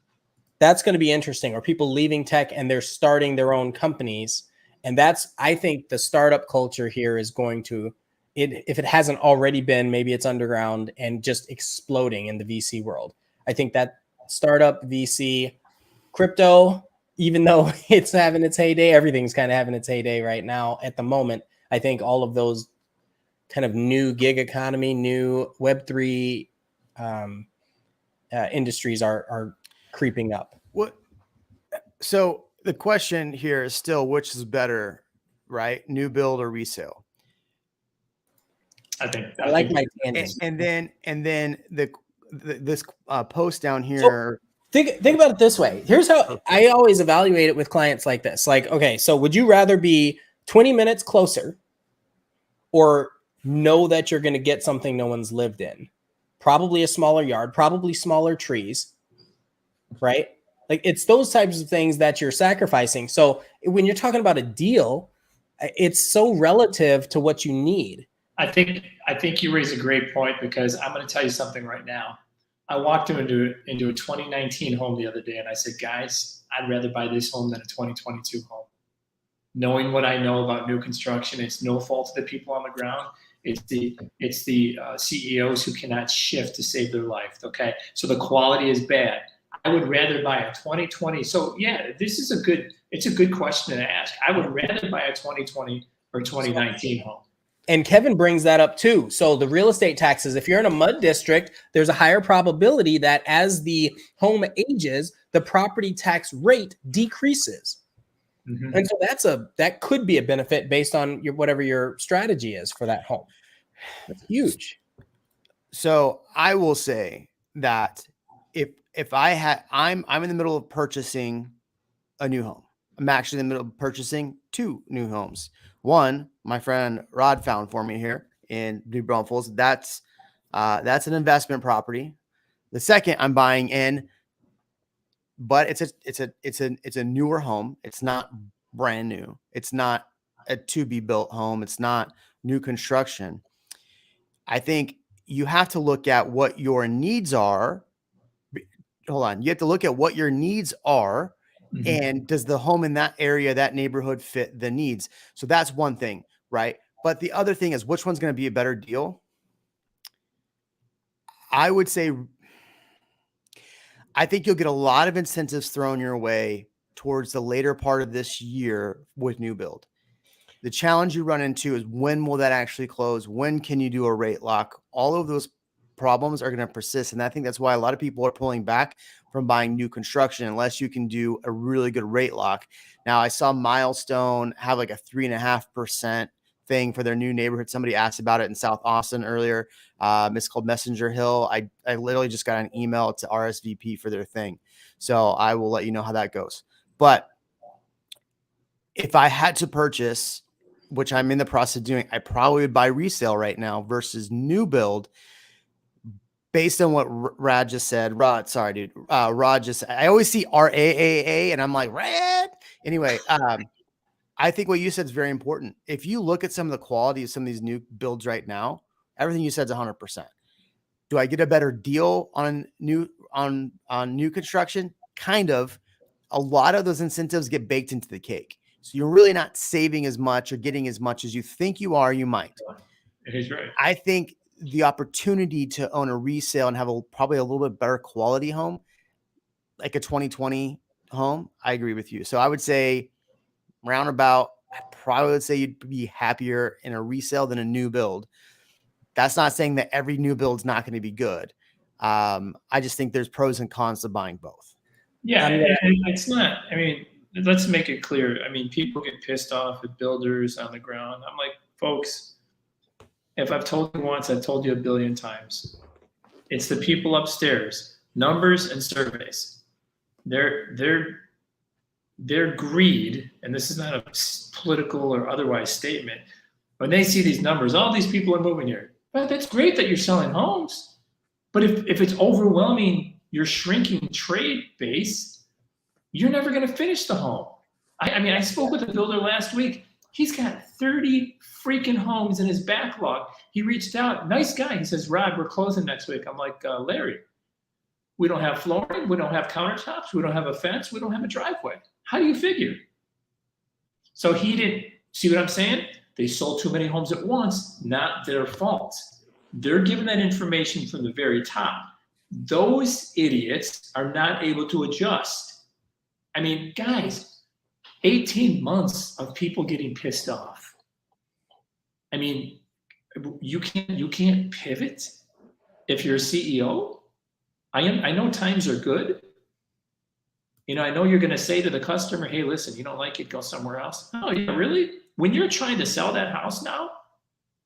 That's going to be interesting. Or people leaving tech and they're starting their own companies. And I think the startup culture here is going to, if it hasn't already been, maybe it's underground and just exploding in the VC world. I think that startup, VC, crypto, even though it's having its heyday, everything's kind of having its heyday right now at the moment. I think all of those kind of new gig economy, new Web3 industries are creeping up. So the question here is still, which is better, right? New build or resale. I think my tangent. And then this post down here. So think about it this way. Here's how I always evaluate it with clients like this. Like, okay, so would you rather be 20 minutes closer or know that you're going to get something no one's lived in? Probably a smaller yard, probably smaller trees, right? Like, it's those types of things that you're sacrificing. So when you're talking about a deal, it's so relative to what you need. I think you raise a great point, because I'm going to tell you something right now. I walked into a 2019 home the other day, and I said, guys, I'd rather buy this home than a 2022 home. Knowing what I know about new construction, it's no fault of the people on the ground. It's the CEOs who cannot shift to save their life. Okay, so the quality is bad. I would rather buy a 2020. So yeah, it's a good question to ask. I would rather buy a 2020 or 2019 home. And Kevin brings that up too. So the real estate taxes, if you're in a mud district, there's a higher probability that as the home ages, the property tax rate decreases. Mm-hmm. And so that could be a benefit based on whatever your strategy is for that home. That's huge. So I will say that if I'm in the middle of purchasing a new home. I'm actually in the middle of purchasing 2 new homes. One, my friend Rod found for me here in New Braunfels. That's an investment property. The second I'm buying in, but it's a newer home. It's not brand new. It's not a to be built home. It's not new construction. I think you have to look at what your needs are. Hold on. You have to look at what your needs are. Mm-hmm. And does the home in that area, that neighborhood fit the needs? So that's one thing, right? But the other thing is, which one's going to be a better deal? I would say, I think you'll get a lot of incentives thrown your way towards the later part of this year with new build. The challenge you run into is, when will that actually close? When can you do a rate lock? All of those problems are going to persist. And I think that's why a lot of people are pulling back from buying new construction, unless you can do a really good rate lock. Now, I saw Milestone have like a 3.5% thing for their new neighborhood. Somebody asked about it in South Austin earlier. It's called Messenger Hill. I literally just got an email to RSVP for their thing. So I will let you know how that goes. But if I had to purchase, which I'm in the process of doing, I probably would buy resale right now versus new build. Based on what Rod just said, Rod just, I always see RAAA and I'm like, Rad. Anyway, I think what you said is very important. If you look at some of the quality of some of these new builds right now, everything you said is 100%. Do I get a better deal on new construction? Kind of. A lot of those incentives get baked into the cake. So you're really not saving as much or getting as much as you think you are. You might. He's right. I think the opportunity to own a resale and have probably a little bit better quality home, like a 2020 home, I agree with you. So I would say roundabout, I probably would say you'd be happier in a resale than a new build. That's not saying that every new build is not going to be good. I just think there's pros and cons to buying both. Yeah, and it's not, I mean, let's make it clear. I mean, people get pissed off at builders on the ground. I'm like, folks, if I've told you once, I've told you a billion times. It's the people upstairs, numbers and surveys. Their greed, and this is not a political or otherwise statement, when they see these numbers, all these people are moving here. Well, that's great that you're selling homes. But if it's overwhelming your shrinking trade base, you're never going to finish the home. I mean, I spoke with a builder last week. He's got 30 freaking homes in his backlog. He reached out, nice guy. He says, Rod, we're closing next week. I'm like, Larry, we don't have flooring. We don't have countertops. We don't have a fence. We don't have a driveway. How do you figure? So he didn't, see what I'm saying? They sold too many homes at once, not their fault. They're given that information from the very top. Those idiots are not able to adjust. I mean, guys, 18 months of people getting pissed off. I mean, you can't pivot if you're a CEO. I know times are good. You know, I know you're going to say to the customer, hey, listen, you don't like it, go somewhere else. Oh, yeah, really? when you're trying to sell that house now,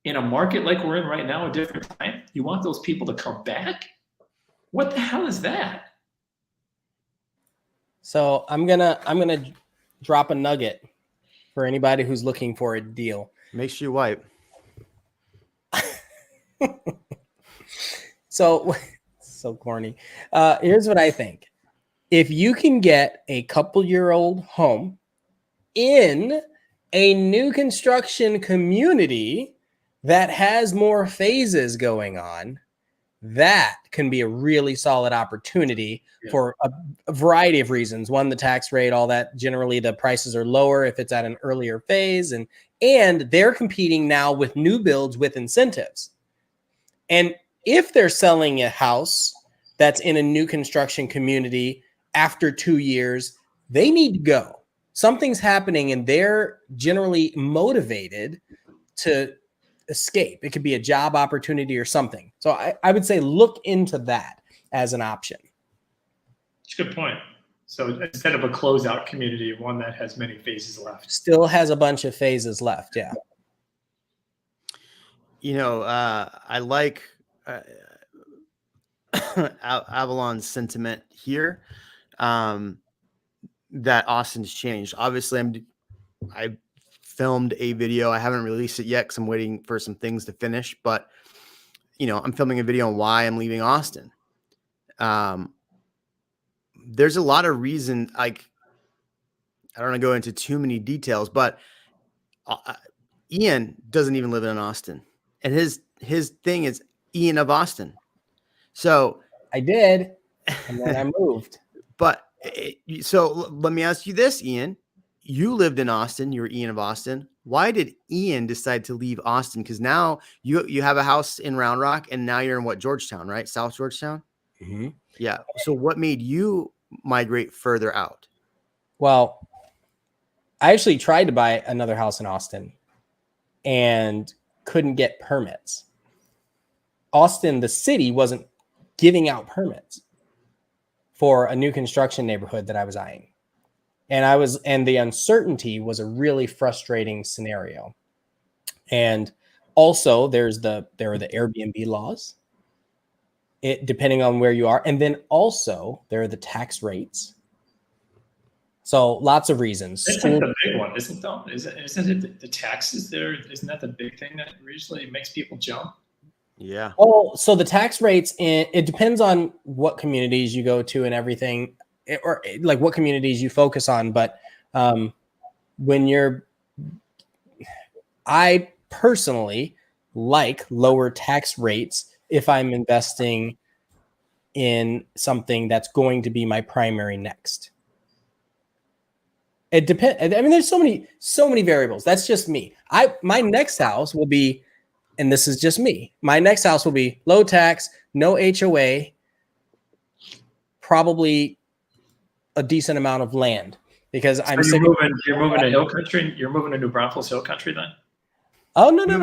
in a market like we're in right now, a different time, you want those people to come back? What the hell is that? So I'm gonna drop a nugget for anybody who's looking for a deal. Make sure you wipe. So corny. Here's what I think. If you can get a couple-year-old home in a new construction community that has more phases going on, that can be a really solid opportunity for a variety of reasons. One, the tax rate, all that. Generally, the prices are lower if it's at an earlier phase, and they're competing now with new builds with incentives. And if they're selling a house that's in a new construction community after 2 years, they need to go. Something's happening, and they're generally motivated to escape. It could be a job opportunity or something. So I would say look into that as an option. That's a good point. So instead of a closeout community, one that has many phases left. Still has a bunch of phases left, yeah. You know, I like Avalon's sentiment here, that Austin's changed. Obviously, I filmed a video. I haven't released it yet because I'm waiting for some things to finish. But, you know, I'm filming a video on why I'm leaving Austin. There's a lot of reason. Like, I don't want to go into too many details, but Ian doesn't even live in Austin, and his thing is Ian of Austin. So I did, and then I moved. But so let me ask you this, Ian. You lived in Austin. You were Ian of Austin. Why did Ian decide to leave Austin? Because now you have a house in Round Rock, and now you're in what, Georgetown, right? South Georgetown? Mm-hmm. Yeah. So what made you migrate further out? Well, I actually tried to buy another house in Austin and couldn't get permits. Austin, the city, wasn't giving out permits for a new construction neighborhood that I was eyeing. And the uncertainty was a really frustrating scenario. And also there are the Airbnb laws, depending on where you are. And then also there are the tax rates. So lots of reasons. That's like the big one, isn't it? Isn't it the taxes there? Isn't that the big thing that usually makes people jump? Yeah. Oh, so the tax rates, it depends on what communities you go to and everything, or like what communities you focus on. But I personally like lower tax rates if I'm investing in something that's going to be my primary next. It depends. I mean, there's so many variables. That's just me. My next house will be, and this is just me, my next house will be low tax, no HOA, probably a decent amount of land, because you're moving to Hill Country. You're moving to New Braunfels Hill Country then? Oh, no. It'll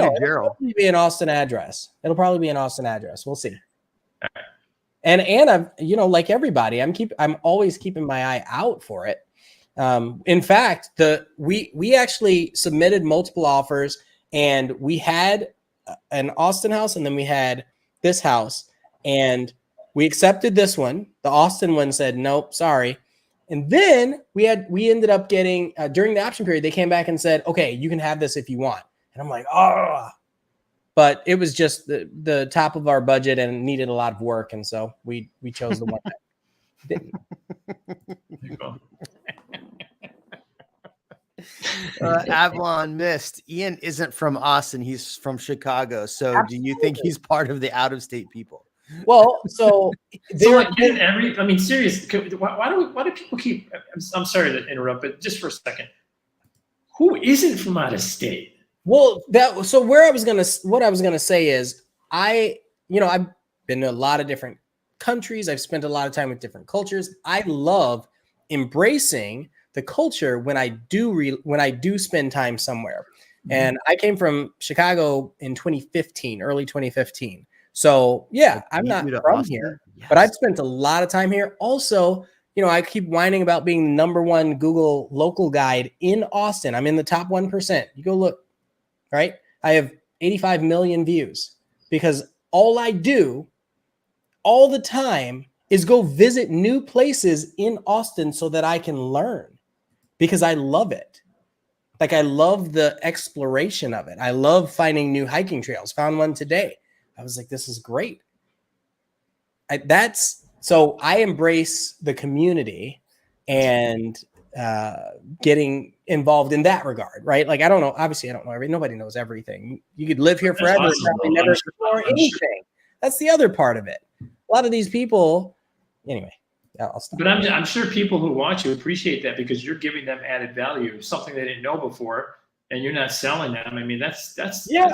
probably be an Austin address. We'll see. All right. And I'm, like everybody, I'm always keeping my eye out for it. In fact, we actually submitted multiple offers, and we had an Austin house, and then we had this house, and we accepted this one. The Austin one said, nope, sorry. And then we ended up getting, during the option period, they came back and said, okay, you can have this if you want. And I'm like, oh, but it was just the top of our budget and needed a lot of work. And so we chose the one that didn't. Avalon missed. Ian isn't from Austin. He's from Chicago. So Absolutely. Do you think he's part of the out-of-state people? Well, so serious. Why do people keep? I'm sorry to interrupt, but just for a second, who isn't from out of state? Well, what I was gonna say is I've been to a lot of different countries. I've spent a lot of time with different cultures. I love embracing the culture when I do spend time somewhere. Mm-hmm. And I came from Chicago in 2015, early 2015. So yeah, I'm not from here, yes. But I've spent a lot of time here. Also, I keep whining about being the #1 Google local guide in Austin. I'm in the top 1%. You go look, right? I have 85 million views because all I do all the time is go visit new places in Austin so that I can learn, because I love it. Like, I love the exploration of it. I love finding new hiking trails. Found one today. I was like, this is great. So I embrace the community and getting involved in that regard, right? Like, I don't know. Obviously, I don't know everything. Nobody knows everything. You could live here forever and probably never explore anything. That's the other part of it. A lot of these people, anyway. I'll stop. But I'm sure people who watch you appreciate that, because you're giving them added value, something they didn't know before, and you're not selling them. I mean, that's a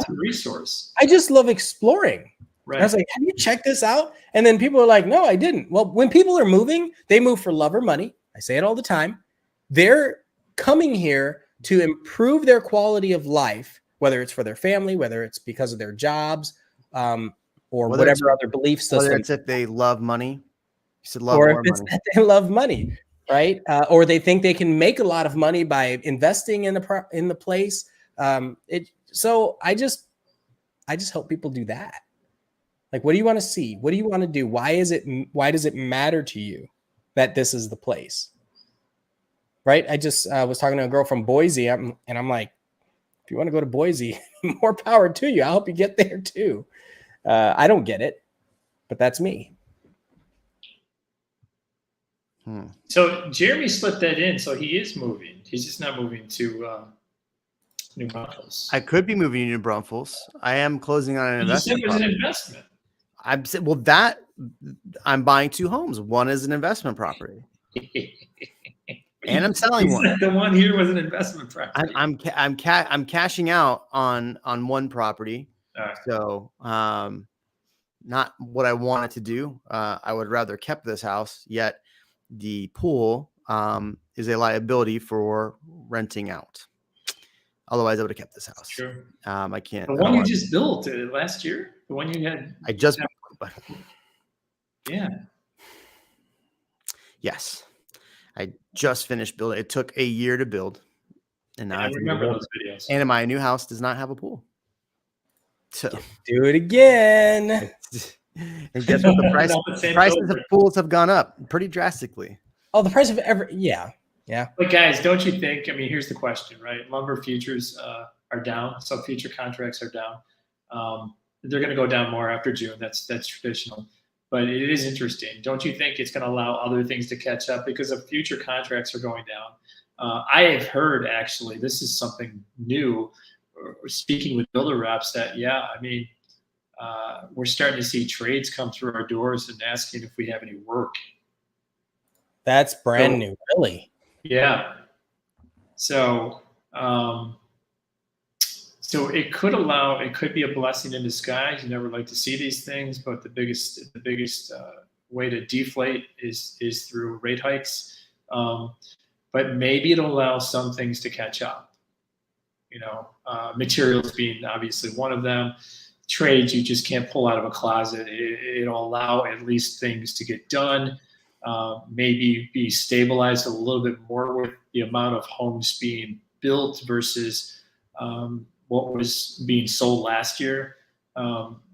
resource. I just love exploring. Right. I was like, have you checked this out? And then people are like, no, I didn't. Well, when people are moving, they move for love or money. I say it all the time. They're coming here to improve their quality of life, whether it's for their family, whether it's because of their jobs, or whatever other belief system. Whether it's if they love money, you said love or more if it's money. that they love money, right? Or they think they can make a lot of money by investing in the place. So I just help people do that. Like, what do you want to see? What do you want to do? Why does it matter to you that this is the place? Right? I just was talking to a girl from Boise, and I'm like, if you want to go to Boise, more power to you. I'll help you get there too. I don't get it, but that's me. So Jeremy slipped that in. So he is moving. He's just not moving to New Braunfels. I could be moving to New Braunfels. I am closing on an investment. You said it was an investment. I'm buying 2 homes. One is an investment property, and I'm selling one. The one here was an investment property. I'm cashing out on one property. Right. So not what I wanted to do. I would rather kept this house, yet the pool is a liability for renting out. Otherwise, I would have kept this house. True. I can't. The one you just built last year? The one you had? I just. Yeah. Yes. I just finished building. It took a year to build. And now I remember those videos. And my new house does not have a pool. So do it again. And guess what? The prices of pools have gone up pretty drastically. Oh, the price of yeah. But guys, don't you think? I mean, here's the question, right? Lumber futures are down. Some future contracts are down. They're going to go down more after June. That's traditional. But it is interesting. Don't you think it's going to allow other things to catch up because of future contracts are going down? I have heard, actually, this is something new, speaking with builder reps, that, we're starting to see trades come through our doors and asking if we have any work. That's brand new, really. Yeah. So it could be a blessing in disguise. You never like to see these things, but the biggest way to deflate is through rate hikes. But maybe it'll allow some things to catch up. Materials being obviously one of them. Trades you just can't pull out of a closet. It'll allow at least things to get done. Maybe be stabilized a little bit more with the amount of homes being built versus what was being sold last year.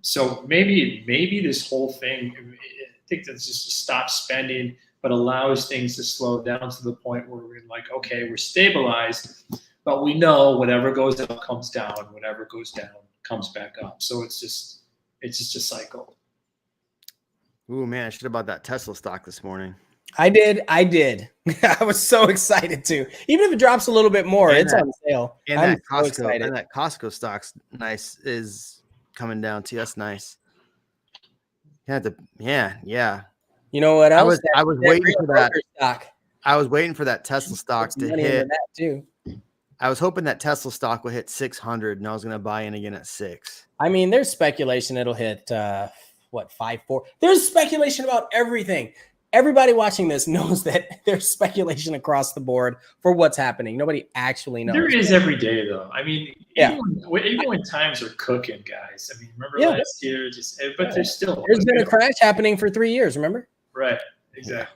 So maybe this whole thing, I think that's just stop spending, but allows things to slow down to the point where we're like, okay, we're stabilized, but we know whatever goes up comes down, whatever goes down comes back up. So it's just a cycle. Ooh, man, I should have bought that Tesla stock this morning. I did. I was so excited to. Even if it drops a little bit more, it's on sale. And that Costco stock's nice is coming down too. That's nice. Yeah. You know what else? I was waiting for that stock. I was waiting for that Tesla stock to hit. That too. I was hoping that Tesla stock would hit 600, and I was going to buy in again at 6. I mean, there's speculation it'll hit 5.4. There's speculation about everything. Everybody watching this knows that there's speculation across the board for what's happening. Nobody actually knows. There is every day, though. I mean, even when times are cooking, guys. I mean, remember last year? There's been a crash happening for 3 years. Remember? Right. Exactly.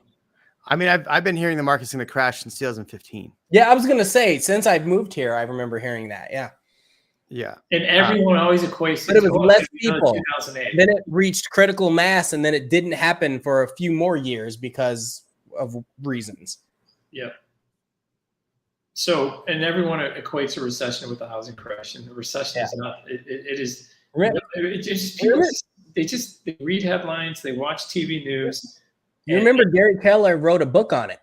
I mean, I've been hearing the market's going to crash since 2015. Yeah, I was going to say, since I've moved here, I remember hearing that. Yeah. Yeah. And everyone always equates it. But it was less people. 2008. Then it reached critical mass, and then it didn't happen for a few more years because of reasons. Yep. So, and everyone equates a recession with a housing crash, and the recession is not. It is. It just people. They read headlines, they watch TV news. You remember Gary Keller wrote a book on it.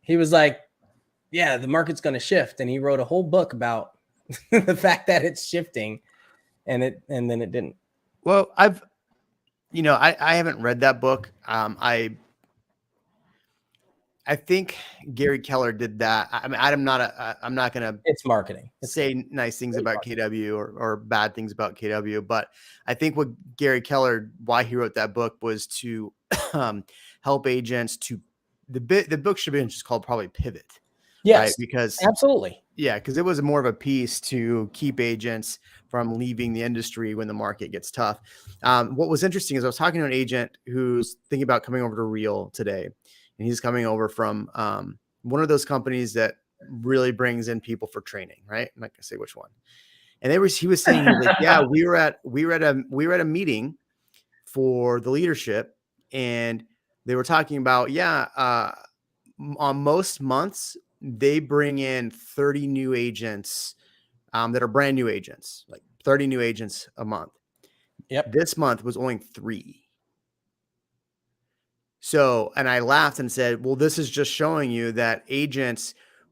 He was like, "Yeah, the market's going to shift," and he wrote a whole book about the fact that it's shifting, and then it didn't. Well, I haven't read that book. I think Gary Keller did that. I mean, I'm not going to. It's marketing. Say nice things about KW or bad things about KW, but I think what Gary Keller, why he wrote that book was to help agents to the book should be just called probably Pivot. Yes, right? Because absolutely. Yeah, because it was more of a piece to keep agents from leaving the industry when the market gets tough. What was interesting is I was talking to an agent who's thinking about coming over to Real today, and he's coming over from one of those companies that really brings in people for training, right? I'm not gonna say which one. And he was saying, he was like, yeah, we were at a meeting for the leadership, and they were talking about, on most months they bring in 30 new agents that are brand new agents, like 30 new agents a month. Yep. This month was only 3. So, and I laughed and said, well, this is just showing you that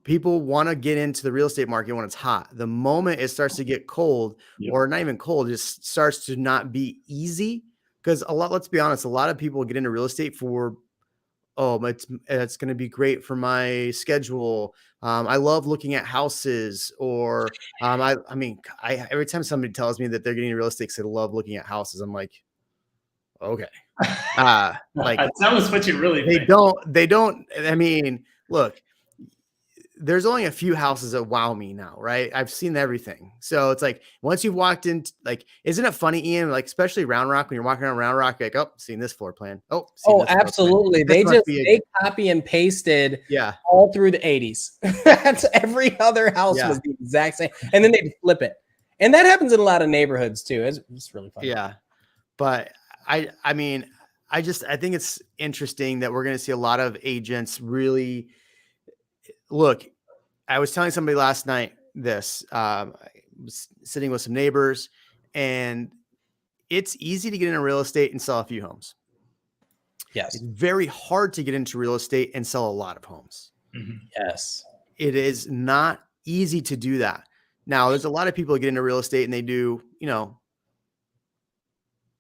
people want to get into the real estate market when it's hot. The moment it starts to get cold, or not even cold, it just starts to not be easy. Because let's be honest, a lot of people get into real estate for, it's going to be great for my schedule. I love looking at houses, or every time somebody tells me that they're getting into real estate because they love looking at houses, I'm like, okay. That was what you really think. They don't. I mean, look, there's only a few houses that wow me now, right? I've seen everything. So it's like, once you've walked in, like, isn't it funny, Ian? Like, especially Round Rock, when you're walking around Round Rock, you're like, seen this floor plan. Absolutely. They copy and pasted all through the 80s. That's every other house was the exact same. And then they flip it. And that happens in a lot of neighborhoods too. It's really fun. Yeah. But I think it's interesting that we're going to see a lot of agents really look. I was telling somebody last night this, I was sitting with some neighbors, and it's easy to get into real estate and sell a few homes. Yes. It's very hard to get into real estate and sell a lot of homes. Mm-hmm. Yes. It is not easy to do that. Now, there's a lot of people who get into real estate and they do,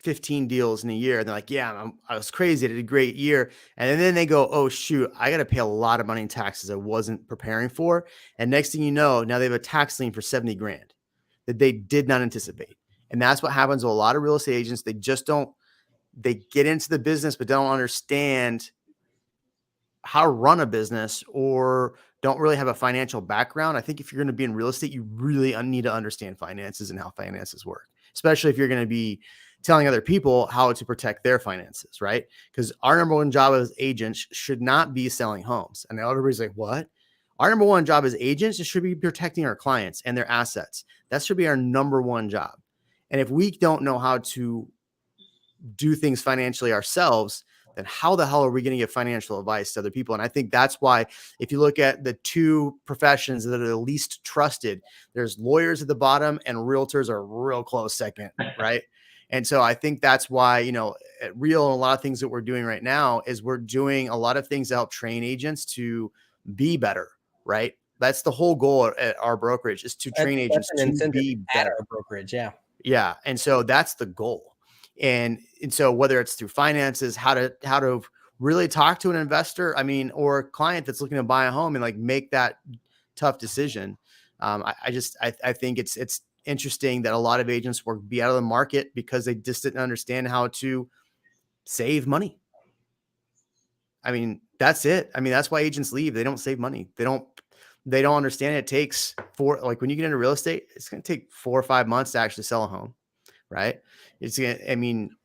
15 deals in a year. And they're like, I was crazy. I did a great year. And then they go, oh shoot, I got to pay a lot of money in taxes I wasn't preparing for. And next thing you know, now they have a tax lien for 70 grand that they did not anticipate. And that's what happens to a lot of real estate agents. They get into the business, but don't understand how to run a business, or don't really have a financial background. I think if you're going to be in real estate, you really need to understand finances and how finances work, especially if you're going to be telling other people how to protect their finances, right? Because our number one job as agents should not be selling homes. And everybody's like, what? Our number one job as agents should be protecting our clients and their assets. That should be our number one job. And if we don't know how to do things financially ourselves, then how the hell are we going to give financial advice to other people? And I think that's why, if you look at the two professions that are the least trusted, there's lawyers at the bottom and realtors are real close second, right? And so I think that's why, at Real, and a lot of things that we're doing right now is we're doing a lot of things to help train agents to be better, right? That's the whole goal at our brokerage, is to train agents to be better. At our brokerage, yeah. Yeah. And so that's the goal. And so whether it's through finances, how to really talk to an investor, or a client that's looking to buy a home and like make that tough decision. I think it's interesting that a lot of agents will be out of the market because they just didn't understand how to save money. That's it. That's why agents leave. They don't save money. They don't understand it takes when you get into real estate, it's going to take 4 or 5 months to actually sell a home. Right.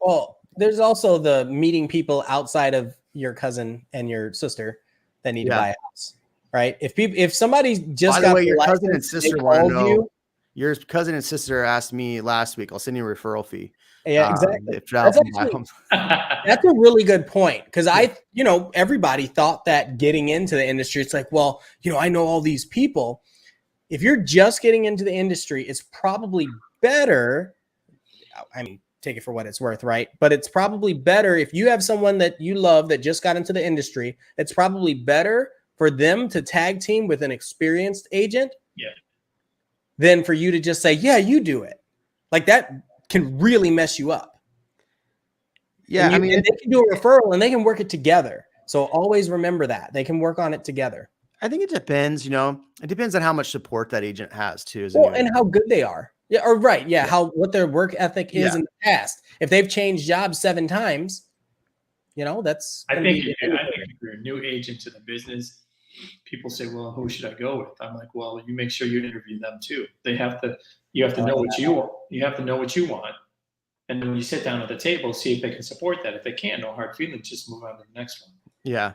Well, there's also the meeting people outside of your cousin and your sister that need to buy a house, right? If somebody just by the got way, the your license, cousin and sister they want to called know. you. Your cousin and sister asked me last week. I'll send you a referral fee. Yeah, exactly. That's that's a really good point, because everybody thought that getting into the industry, it's like, well, I know all these people. If you're just getting into the industry, it's probably better. I mean, take it for what it's worth, right? But it's probably better if you have someone that you love that just got into the industry. It's probably better for them to tag team with an experienced agent than for you to just say, yeah, you do it. Like, that can really mess you up. Yeah, and they can do a referral and they can work it together. So always remember that they can work on it together. I think it depends, it depends on how much support that agent has too. And how good they are. Yeah. Or right. Yeah. What their work ethic is in the past. If they've changed jobs 7 times, that's. I think if you're a new agent to the business, people say, well, who should I go with? I'm like, well, you make sure you interview them too. You have to know what you want. You have to know what you want. And then when you sit down at the table, see if they can support that. If they can, no hard feelings, just move on to the next one. Yeah.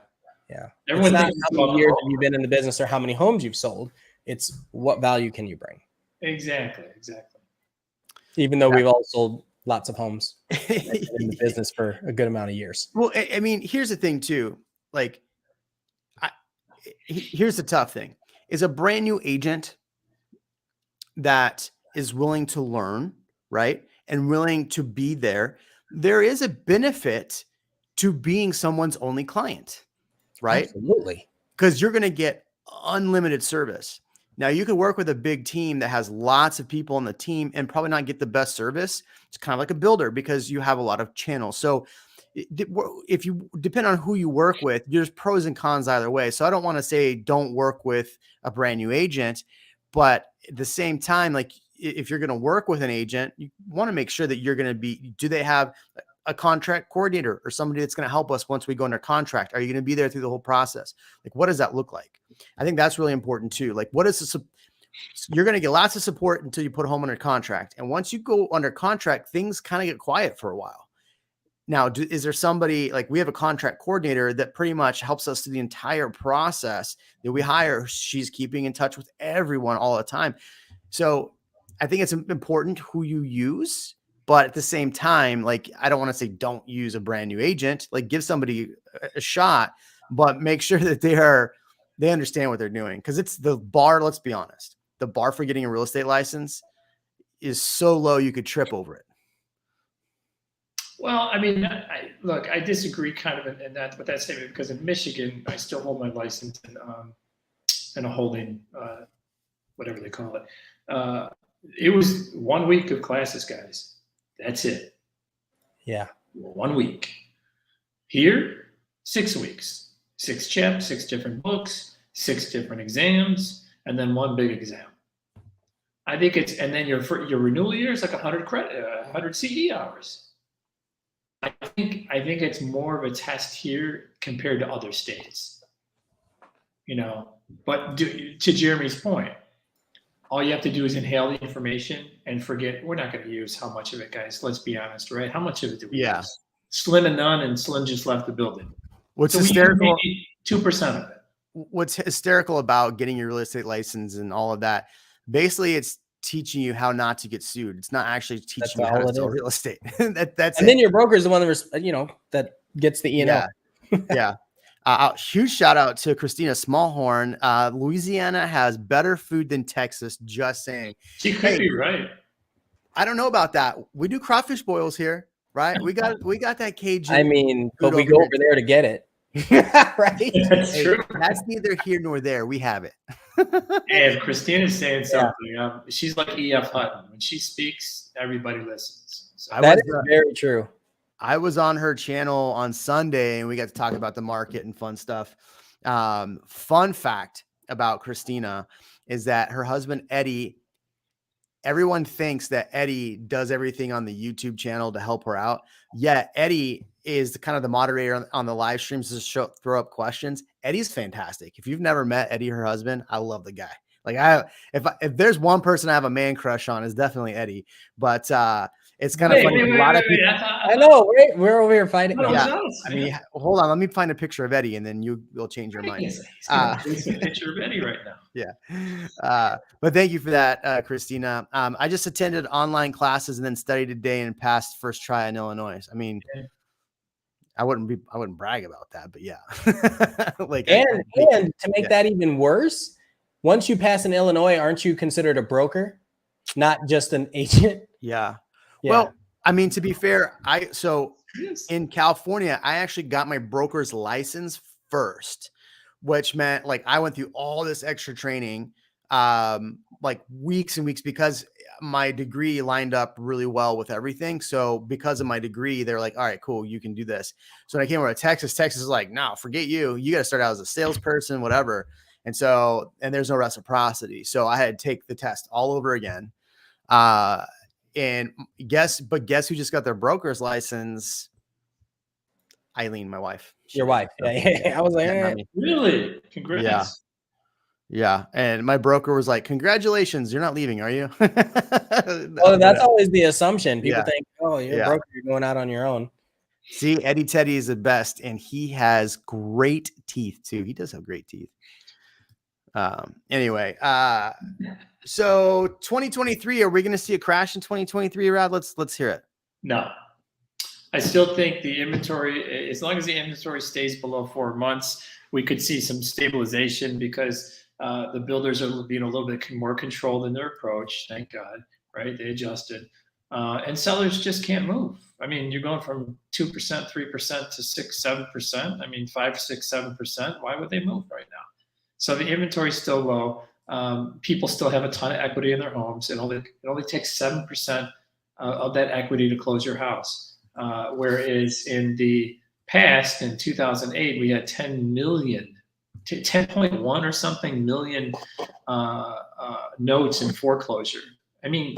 Yeah. Everyone it's not thinks how many years have you been in the business or how many homes you've sold. It's what value can you bring? Exactly. Even though we've all sold lots of homes in the business for a good amount of years. Well, I mean, here's the thing too. Like, here's the tough thing: is a brand new agent that is willing to learn, right, and willing to be there. There is a benefit to being someone's only client, right? Absolutely. Because you're going to get unlimited service. Now, you could work with a big team that has lots of people on the team and probably not get the best service. It's kind of like a builder because you have a lot of channels. So if you depend on who you work with, there's pros and cons either way. So I don't want to say don't work with a brand new agent, but at the same time, like, if you're going to work with an agent, you want to make sure that you're going to do they have a contract coordinator or somebody that's going to help us once we go under contract? Are you going to be there through the whole process? Like, what does that look like? I think that's really important too. Like, you're going to get lots of support until you put a home under contract. And once you go under contract, things kind of get quiet for a while. Now, is there somebody, like, we have a contract coordinator that pretty much helps us through the entire process that we hire. She's keeping in touch with everyone all the time. So I think it's important who you use. But at the same time, like, I don't want to say don't use a brand new agent, like, give somebody a shot, but make sure that they understand what they're doing. Cause it's the bar. Let's be honest. The bar for getting a real estate license is so low, you could trip over it. Well, I mean, I disagree kind of in that, with that statement, because in Michigan, I still hold my license in a holding, whatever they call it. It was 1 week of classes, guys. That's it. Yeah. 1 week. Here, 6 weeks. 6 chapters, 6 different books, 6 different exams, and then 1 big exam. I think and then your renewal year is like 100 CE hours. I think it's more of a test here compared to other states. But to Jeremy's point, all you have to do is inhale the information and forget. We're not going to use how much of it, guys. Let's be honest, right? How much of it do we use? Slim and none, and Slim just left the building. What's hysterical? 2% of it. What's hysterical about getting your real estate license and all of that? Basically, it's teaching you how not to get sued. It's not actually teaching you how to sell real estate. That's and then your broker is the one that gets the E&O. Yeah. Huge shout out to Kristina Smallhorn. Louisiana has better food than Texas. Just saying. She could be right. I don't know about that. We do crawfish boils here, right? We got that Cajun. I mean, but we go over there to get it. Right? That's true. That's neither here nor there. We have it. And Kristina's saying something. She's like E.F. Hutton. When she speaks, everybody listens. So that is very true. I was on her channel on Sunday and we got to talk about the market and fun stuff. Fun fact about Kristina is that her husband, Eddie, everyone thinks that Eddie does everything on the YouTube channel to help her out. Yet Eddie is kind of the moderator on the live streams to throw up questions. Eddie's fantastic. If you've never met Eddie, her husband, I love the guy. Like if there's one person I have a man crush on, is definitely Eddie. But It's kind of funny. A lot of people. I know. We're over here fighting. No, Yeah. I mean, hold on. Let me find a picture of Eddie, and then you'll change your mind. He's gonna post a picture of Eddie right now. Yeah. But thank you for that, Kristina. I just attended online classes and then studied today and passed first try in Illinois. I mean, I wouldn't brag about that, but yeah. and to make that even worse, once you pass in Illinois, aren't you considered a broker, not just an agent? Yeah. Well, I mean, to be fair, in California, I actually got my broker's license first, which meant like I went through all this extra training, like weeks and weeks, because my degree lined up really well with everything. So because of my degree, they're like, all right, cool, you can do this. So when I came over to Texas is like, no, forget you. You got to start out as a salesperson, whatever. And there's no reciprocity. So I had to take the test all over again. And guess who just got their broker's license? Eileen, my wife. Your wife. Yeah. I was like, really? Congrats. Yeah. And my broker was like, congratulations, you're not leaving, are you? Well, that's always the assumption. People think, oh, you're a broker, you're going out on your own. See, Eddie Teddy is the best, and he has great teeth too. He does have great teeth. Anyway, so 2023, are we going to see a crash in 2023, Rod? Let's hear it. No. I still think the inventory, as long as the inventory stays below 4 months, we could see some stabilization because the builders are being a little bit more controlled in their approach. Thank God, right? They adjusted. And sellers just can't move. I mean, you're going from 2%, 3% to 6, 7%. I mean, 5, 6, 7%. Why would they move right now? So the inventory is still low. People still have a ton of equity in their homes. It only takes 7% of that equity to close your house. Whereas in the past, in 2008, we had 10.1 or something million notes in foreclosure. I mean,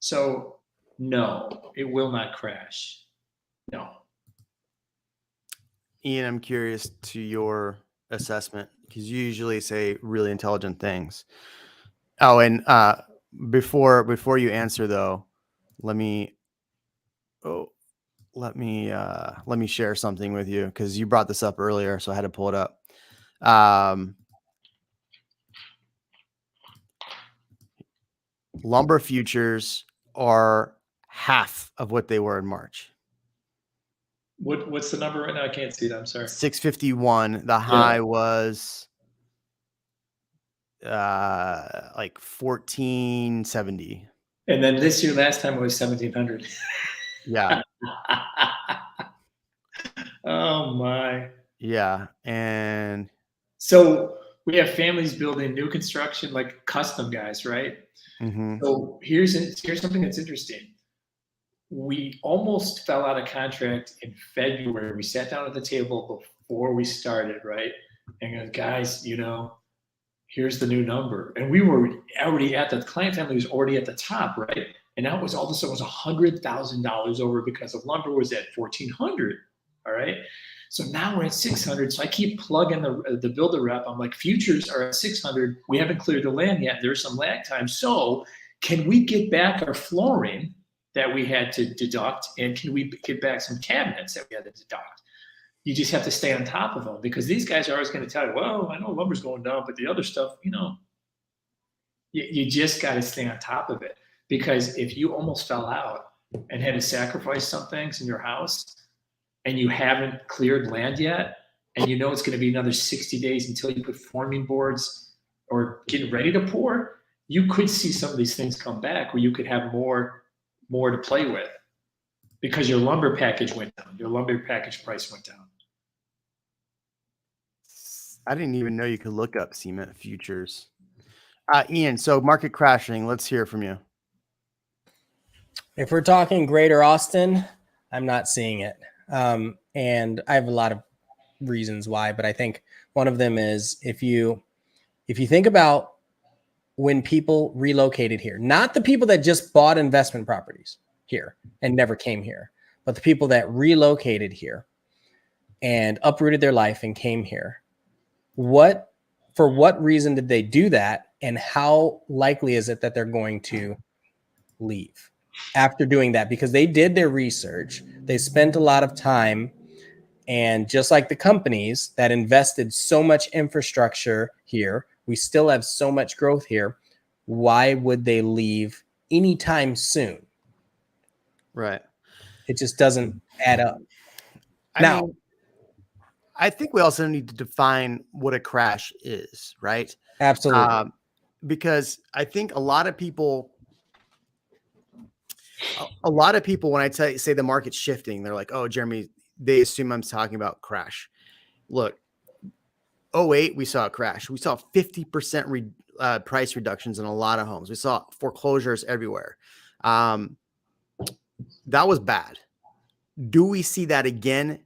so no, it will not crash. No. Ian, I'm curious to your assessment because you usually say really intelligent things. Oh, and before you answer though, let me share something with you because you brought this up earlier, so I had to pull it up. Lumber futures are half of what they were in March. What's the number right now? I can't see it. I'm sorry. 651. The high was like 1470. And then this year, last time it was 1700. Yeah. Oh my. Yeah. And so we have families building new construction, like custom guys, right? Mm-hmm. So here's something that's interesting. We almost fell out of contract in February. We sat down at the table before we started, right? And goes, guys, here's the new number. And we were already the client family was already at the top, right? And now all of a sudden was $100,000 over because of lumber was at 1,400. All right. So now we're at 600. So I keep plugging the builder rep. I'm like, futures are at 600. We haven't cleared the land yet. There's some lag time. So can we get back our flooring that we had to deduct? And can we get back some cabinets that we had to deduct? You just have to stay on top of them because these guys are always going to tell you, well, I know lumber's going down, but the other stuff, you just got to stay on top of it. Because if you almost fell out and had to sacrifice some things in your house and you haven't cleared land yet, and it's going to be another 60 days until you put forming boards or getting ready to pour, you could see some of these things come back where you could have more to play with because your lumber package went down. Your lumber package price went down. I didn't even know you could look up cement futures. Ian, so market crashing, let's hear from you. If we're talking Greater Austin, I'm not seeing it. And I have a lot of reasons why, but I think one of them is if you think about when people relocated here, not the people that just bought investment properties here and never came here, but the people that relocated here and uprooted their life and came here. For what reason did they do that? And how likely is it that they're going to leave? after doing that, because they did their research. They spent a lot of time. And just like the companies that invested so much infrastructure here, we still have so much growth here. Why would they leave anytime soon? Right. It just doesn't add up. I mean, I think we also need to define what a crash is, right? Absolutely. Because I think a lot of people, when I say the market's shifting, they're like, oh, Jeremy, they assume I'm talking about crash. Look, 2008, we saw a crash. We saw 50% price reductions in a lot of homes. We saw foreclosures everywhere. That was bad. Do we see that again?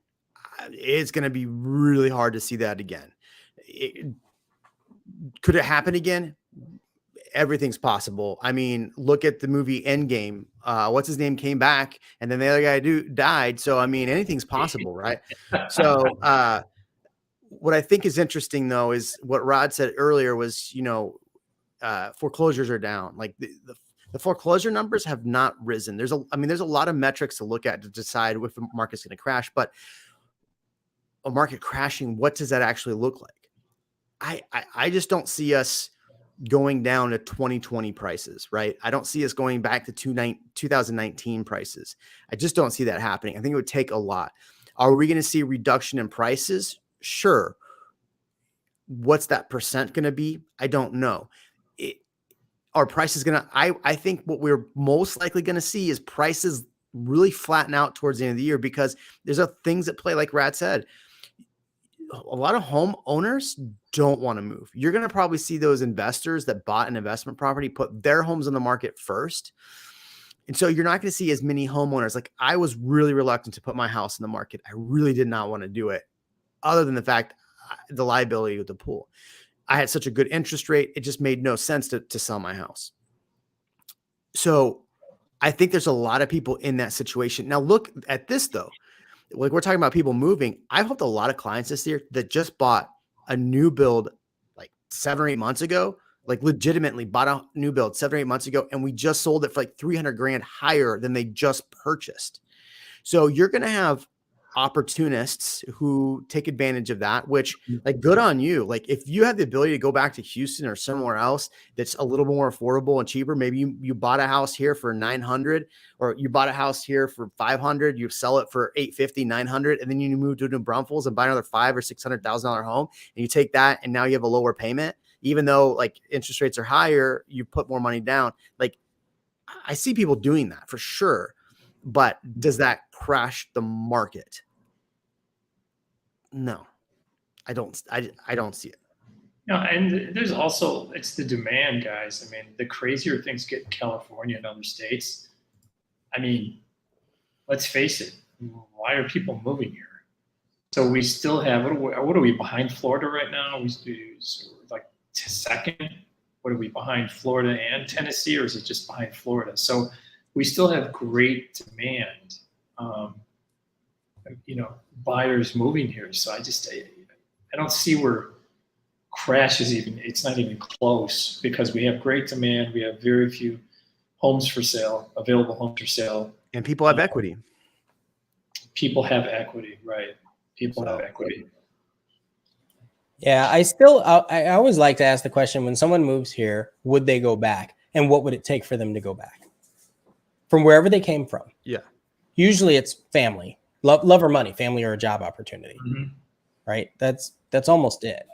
It's going to be really hard to see that again. Could it happen again? Everything's possible. I mean, look at the movie Endgame. What's his name came back, and then the other guy died. So, I mean, anything's possible, right? So, what I think is interesting, though, is what Rod said earlier was, foreclosures are down. Like the foreclosure numbers have not risen. There's a lot of metrics to look at to decide if the market's going to crash. But a market crashing, what does that actually look like? I just don't see us going down to 2020 prices, right? I don't see us going back to 2019 prices. I just don't see that happening. I think it would take a lot. Are we going to see a reduction in prices? Sure. What's that percent going to be? I don't know. Our prices going to, I think what we're most likely going to see is prices really flatten out towards the end of the year, because there's things at play, like Rad said. A lot of homeowners don't want to move. You're going to probably see those investors that bought an investment property put their homes on the market first. And so you're not going to see as many homeowners. Like, I was really reluctant to put my house in the market. I really did not want to do it, other than the fact the liability with the pool. I had such a good interest rate. It just made no sense to sell my house. So I think there's a lot of people in that situation. Now look at this though. Like, we're talking about people moving. I've helped a lot of clients this year that just bought a new build like 7 or 8 months ago, like legitimately bought a new build 7 or 8 months ago. And we just sold it for like 300 grand higher than they just purchased. So you're going to have opportunists who take advantage of that, which, like, good on you. Like, if you have the ability to go back to Houston or somewhere else that's a little more affordable and cheaper, maybe you bought a house here for 900, or you bought a house here for 500, you sell it for 850, 900, and then you move to New Braunfels and buy another $500,000 or $600,000 home, and you take that, and now you have a lower payment, even though like interest rates are higher, you put more money down. Like, I see people doing that for sure. But does that crash the market? No, I don't see it. No, and there's also, it's the demand, guys. I mean, the crazier things get in California and other states. I mean, let's face it. Why are people moving here? So we still have, what are we behind Florida right now? We do like second. What are we behind, Florida and Tennessee, or is it just behind Florida? So we still have great demand, buyers moving here. So I don't see where crash is even, it's not even close, because we have great demand. We have very few homes for sale, available homes for sale. And people have equity. People have equity, right? People have equity. Yeah, I always like to ask the question, when someone moves here, would they go back? And what would it take for them to go back from wherever they came from? Yeah. Usually it's family, love or money, family or a job opportunity, right? That's almost it.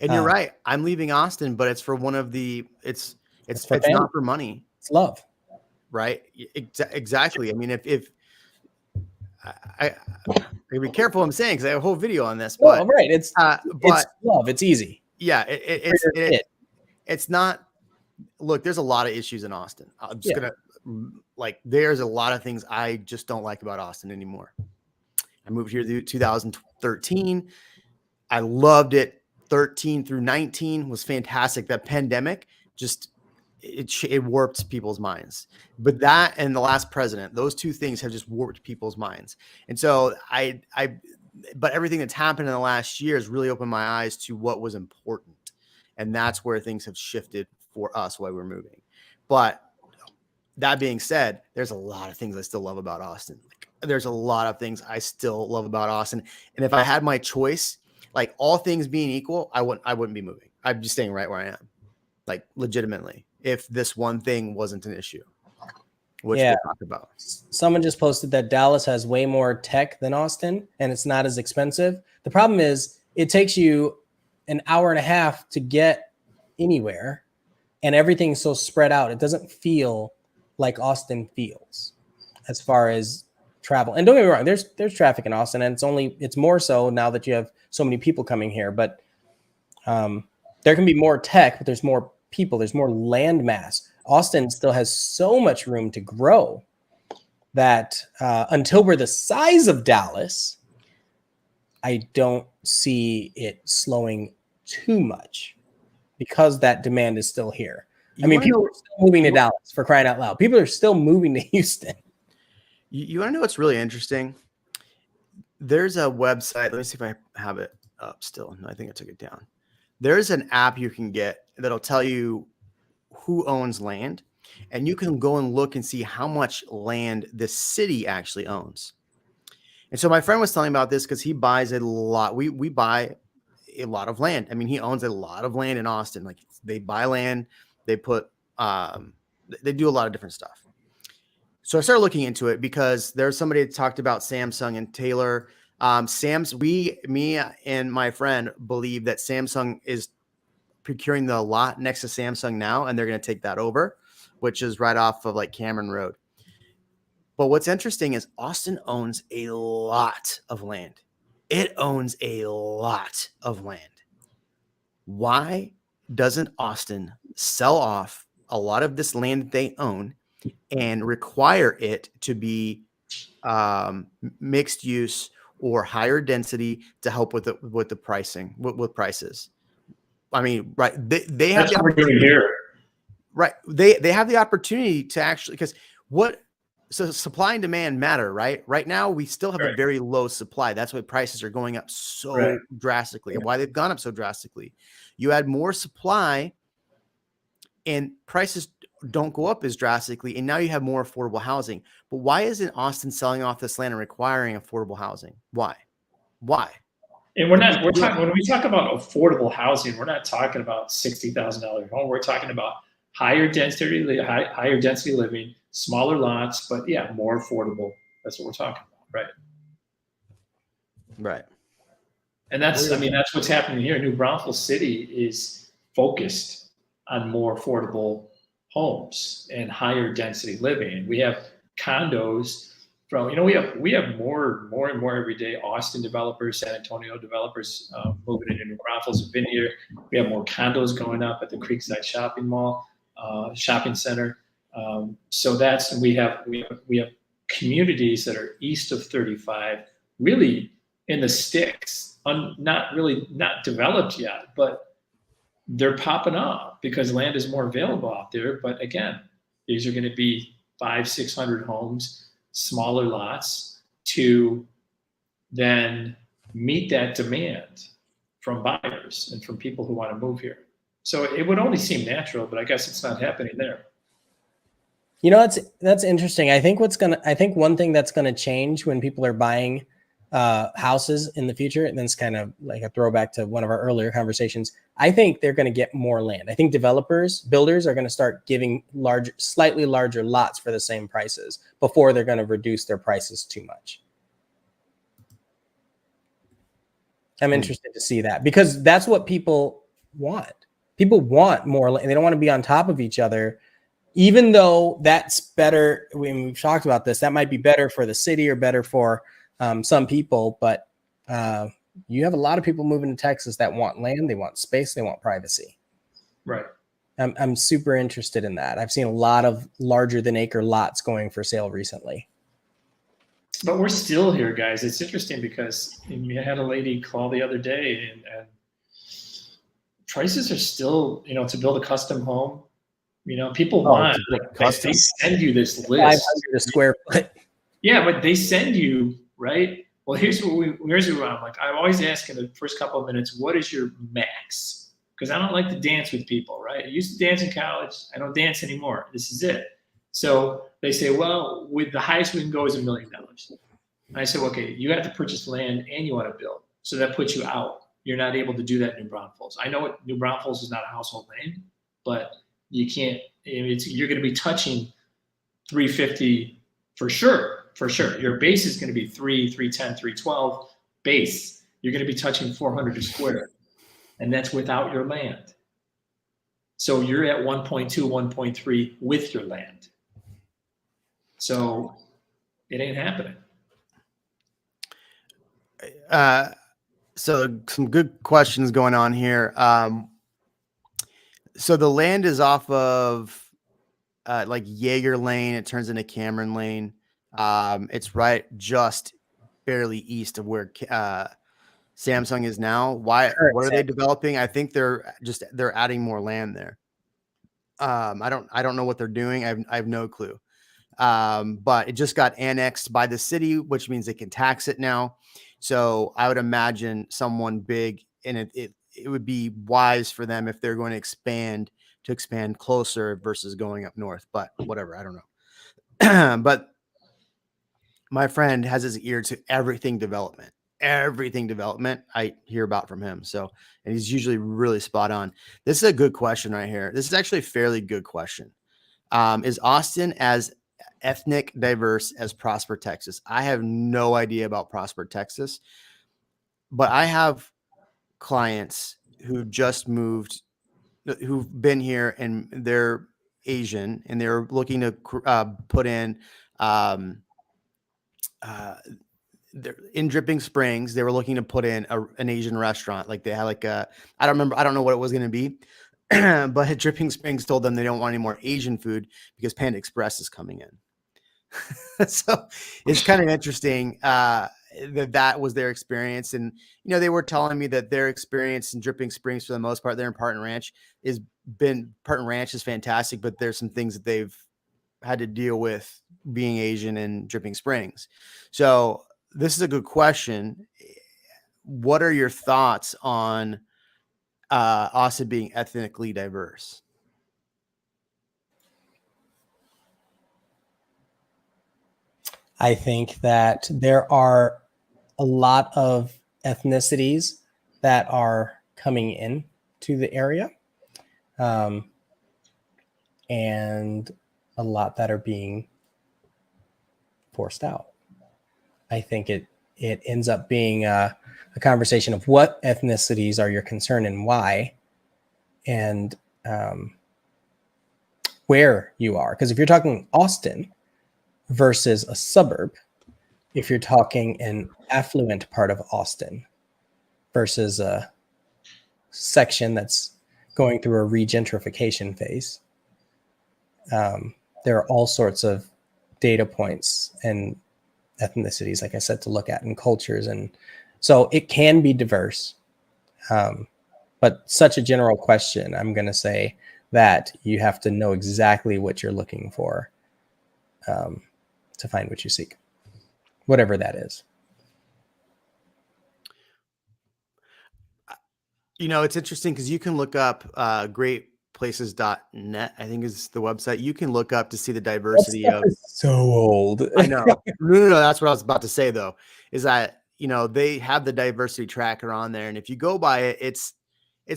And you're right. I'm leaving Austin, but it's for one of the, it's not for money. It's love. Right. Exactly. I mean, if I be careful what I'm saying, because I have a whole video on this. But right, it's love. It's easy. Yeah, it's not. Look, there's a lot of issues in Austin. I'm just gonna there's a lot of things I just don't like about Austin anymore. I moved here in 2013. I loved it. 13 through 19 was fantastic. That pandemic just it warped people's minds. But that and the last president, those two things have just warped people's minds. And so but everything that's happened in the last year has really opened my eyes to what was important. And that's where things have shifted for us while we're moving. But that being said, there's a lot of things I still love about Austin. Like, there's a lot of things I still love about Austin. And if I had my choice, like all things being equal, I wouldn't be moving. I'd be staying right where I am, like legitimately, if this one thing wasn't an issue, which we'll talk about. Someone just posted that Dallas has way more tech than Austin and it's not as expensive. The problem is it takes you an hour and a half to get anywhere and everything's so spread out. It doesn't feel like Austin feels as far as travel. And don't get me wrong, there's traffic in Austin, and it's more so now that you have so many people coming here. But there can be more tech, but there's more people, there's more land mass. Austin still has so much room to grow that until we're the size of Dallas, I don't see it slowing too much because that demand is still here. I mean, people are still moving to Dallas, for crying out loud. People are still moving to Houston. You want to know what's really interesting? There's a website. Let me see if I have it up still. No, I think I took it down. There's an app you can get that'll tell you who owns land, and you can go and look and see how much land the city actually owns. And so my friend was telling me about this because he buys a lot. We buy a lot of land. I mean, he owns a lot of land in Austin. Like, they buy land, they put, they do a lot of different stuff. So I started looking into it because there's somebody that talked about Samsung and Taylor. Me and my friend believe that Samsung is procuring the lot next to Samsung now, and they're going to take that over, which is right off of like Cameron Road. But what's interesting is Austin owns a lot of land. It owns a lot of land. Why doesn't Austin sell off a lot of this land that they own and require it to be mixed use or higher density to help with the pricing, with prices? I mean, right? They have That's what we're doing here, right? They have the opportunity to actually, because so supply and demand matter, right? Right now, we still have a very low supply. That's why prices are going up so drastically, and why they've gone up so drastically. You add more supply, and prices don't go up as drastically, and now you have more affordable housing. But why isn't Austin selling off this land and requiring affordable housing? Why? And we're talking, when we talk about affordable housing, we're not talking about $60,000 home. We're talking about higher density living, smaller lots, but more affordable. That's what we're talking about, right? And that's what's happening here. New Braunfels City is focused on more affordable homes and higher density living. We have condos from, we have more and more every day. Austin developers, San Antonio developers moving into New Braunfels and Vineyard. We have more condos going up at the Creekside Shopping Mall, shopping center. So we have communities that are east of 35, really in the sticks, not developed yet, but they're popping up because land is more available out there. But again, these are going to be 500-600 homes, smaller lots, to then meet that demand from buyers and from people who want to move here. So it would only seem natural, but I guess it's not happening there. That's interesting. I think one thing that's going to change when people are buying houses in the future, and then it's kind of like a throwback to one of our earlier conversations. I think they're going to get more land. I think builders are going to start giving slightly larger lots for the same prices before they're going to reduce their prices too much. I'm interested to see that because that's what people want. People want more land. They don't want to be on top of each other, even though that's better. When we've talked about this, that might be better for the city or better for some people, but you have a lot of people moving to Texas that want land, they want space, they want privacy. Right. I'm super interested in that. I've seen a lot of larger than acre lots going for sale recently. But we're still here, guys. It's interesting because we had a lady call the other day, and prices are still, to build a custom home, people want, they send you this list. 500 a square foot. Yeah, but they send you, right? Well, here's what I'm like. I always ask in the first couple of minutes, what is your max? Because I don't like to dance with people, right? I used to dance in college. I don't dance anymore. This is it. So they say, well, with the highest we can go is $1 million. And I said, okay, you have to purchase land and you want to build. So that puts you out. You're not able to do that in New Braunfels. I know New Braunfels is not a household name, but you can't, you're going to be touching 350 for sure. For sure. Your base is going to be 310, 312 base. You're going to be touching 400 a square. And that's without your land. So you're at 1.2, 1.3 with your land. So it ain't happening. So some good questions going on here. So the land is off of like Jaeger Lane. It turns into Cameron Lane. It's right just barely east of where Samsung is now. What are they developing? I think they're adding more land there. I don't know what they're doing. I have no clue. But it just got annexed by the city, which means they can tax it now. So I would imagine someone big, and it would be wise for them if they're going to expand closer versus going up north. But whatever, I don't know. But my friend has his ear to everything development I hear about from him. So, and he's usually really spot on. This is a good question right here. This is actually a fairly good question. Is Austin as ethnic diverse as Prosper, Texas? I have no idea about Prosper, Texas, but I have clients who just moved, who've been here and they're Asian and they're looking to put in, they're in Dripping Springs. They were looking to put in an Asian restaurant. Like they had like I don't know what it was going to be, but Dripping Springs told them they don't want any more Asian food because Panda Express is coming in. So it's kind of interesting that was their experience. And, they were telling me that their experience in Dripping Springs, for the most part, there in Parton Ranch is fantastic, but there's some things that they've had to deal with being Asian in Dripping Springs. So this is a good question. What are your thoughts on Austin being ethnically diverse? I think that there are a lot of ethnicities that are coming in to the area, and a lot that are being forced out. I think it ends up being a conversation of what ethnicities are your concern and why, and where you are. Because if you're talking Austin versus a suburb, if you're talking an affluent part of Austin versus a section that's going through a regentrification phase, there are all sorts of data points and ethnicities, like I said, to look at, and cultures. And so it can be diverse. But such a general question, I'm going to say that you have to know exactly what you're looking for to find what you seek, whatever that is. It's interesting because you can look up greatplaces.net, I think is the website. You can look up to see the diversity of. So old. I know. No. That's what I was about to say, though, is that, they have the diversity tracker on there. And if you go by it, it's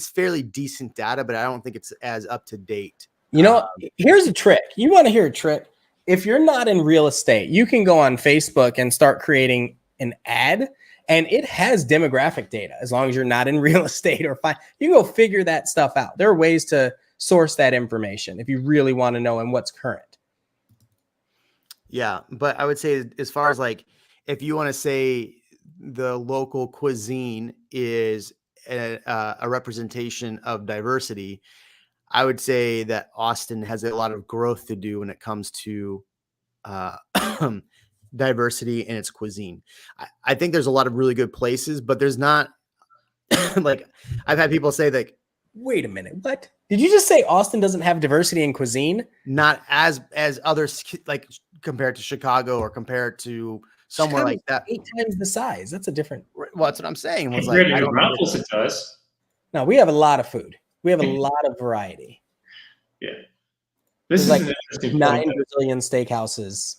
fairly decent data, but I don't think it's as up to date. Here's a trick. You want to hear a trick? If you're not in real estate, you can go on Facebook and start creating an ad, and it has demographic data. As long as you're not in real estate you can go figure that stuff out. There are ways to source that information if you really want to know and what's current. Yeah, but I would say, as far as like, if you want to say the local cuisine is a representation of diversity, I would say that Austin has a lot of growth to do when it comes to diversity in its cuisine. I think there's a lot of really good places, but there's not like, I've had people say that. Wait a minute. What? Did you just say Austin doesn't have diversity in cuisine? Not as others, like compared to Chicago or compared to somewhere Chicago's like that. 8 times the size. That's a different. Well, that's what I'm saying. I don't know. It does. No, we have a lot of food. We have a lot of variety. Yeah. This There's is like an interesting 9 point. Brazilian steakhouses.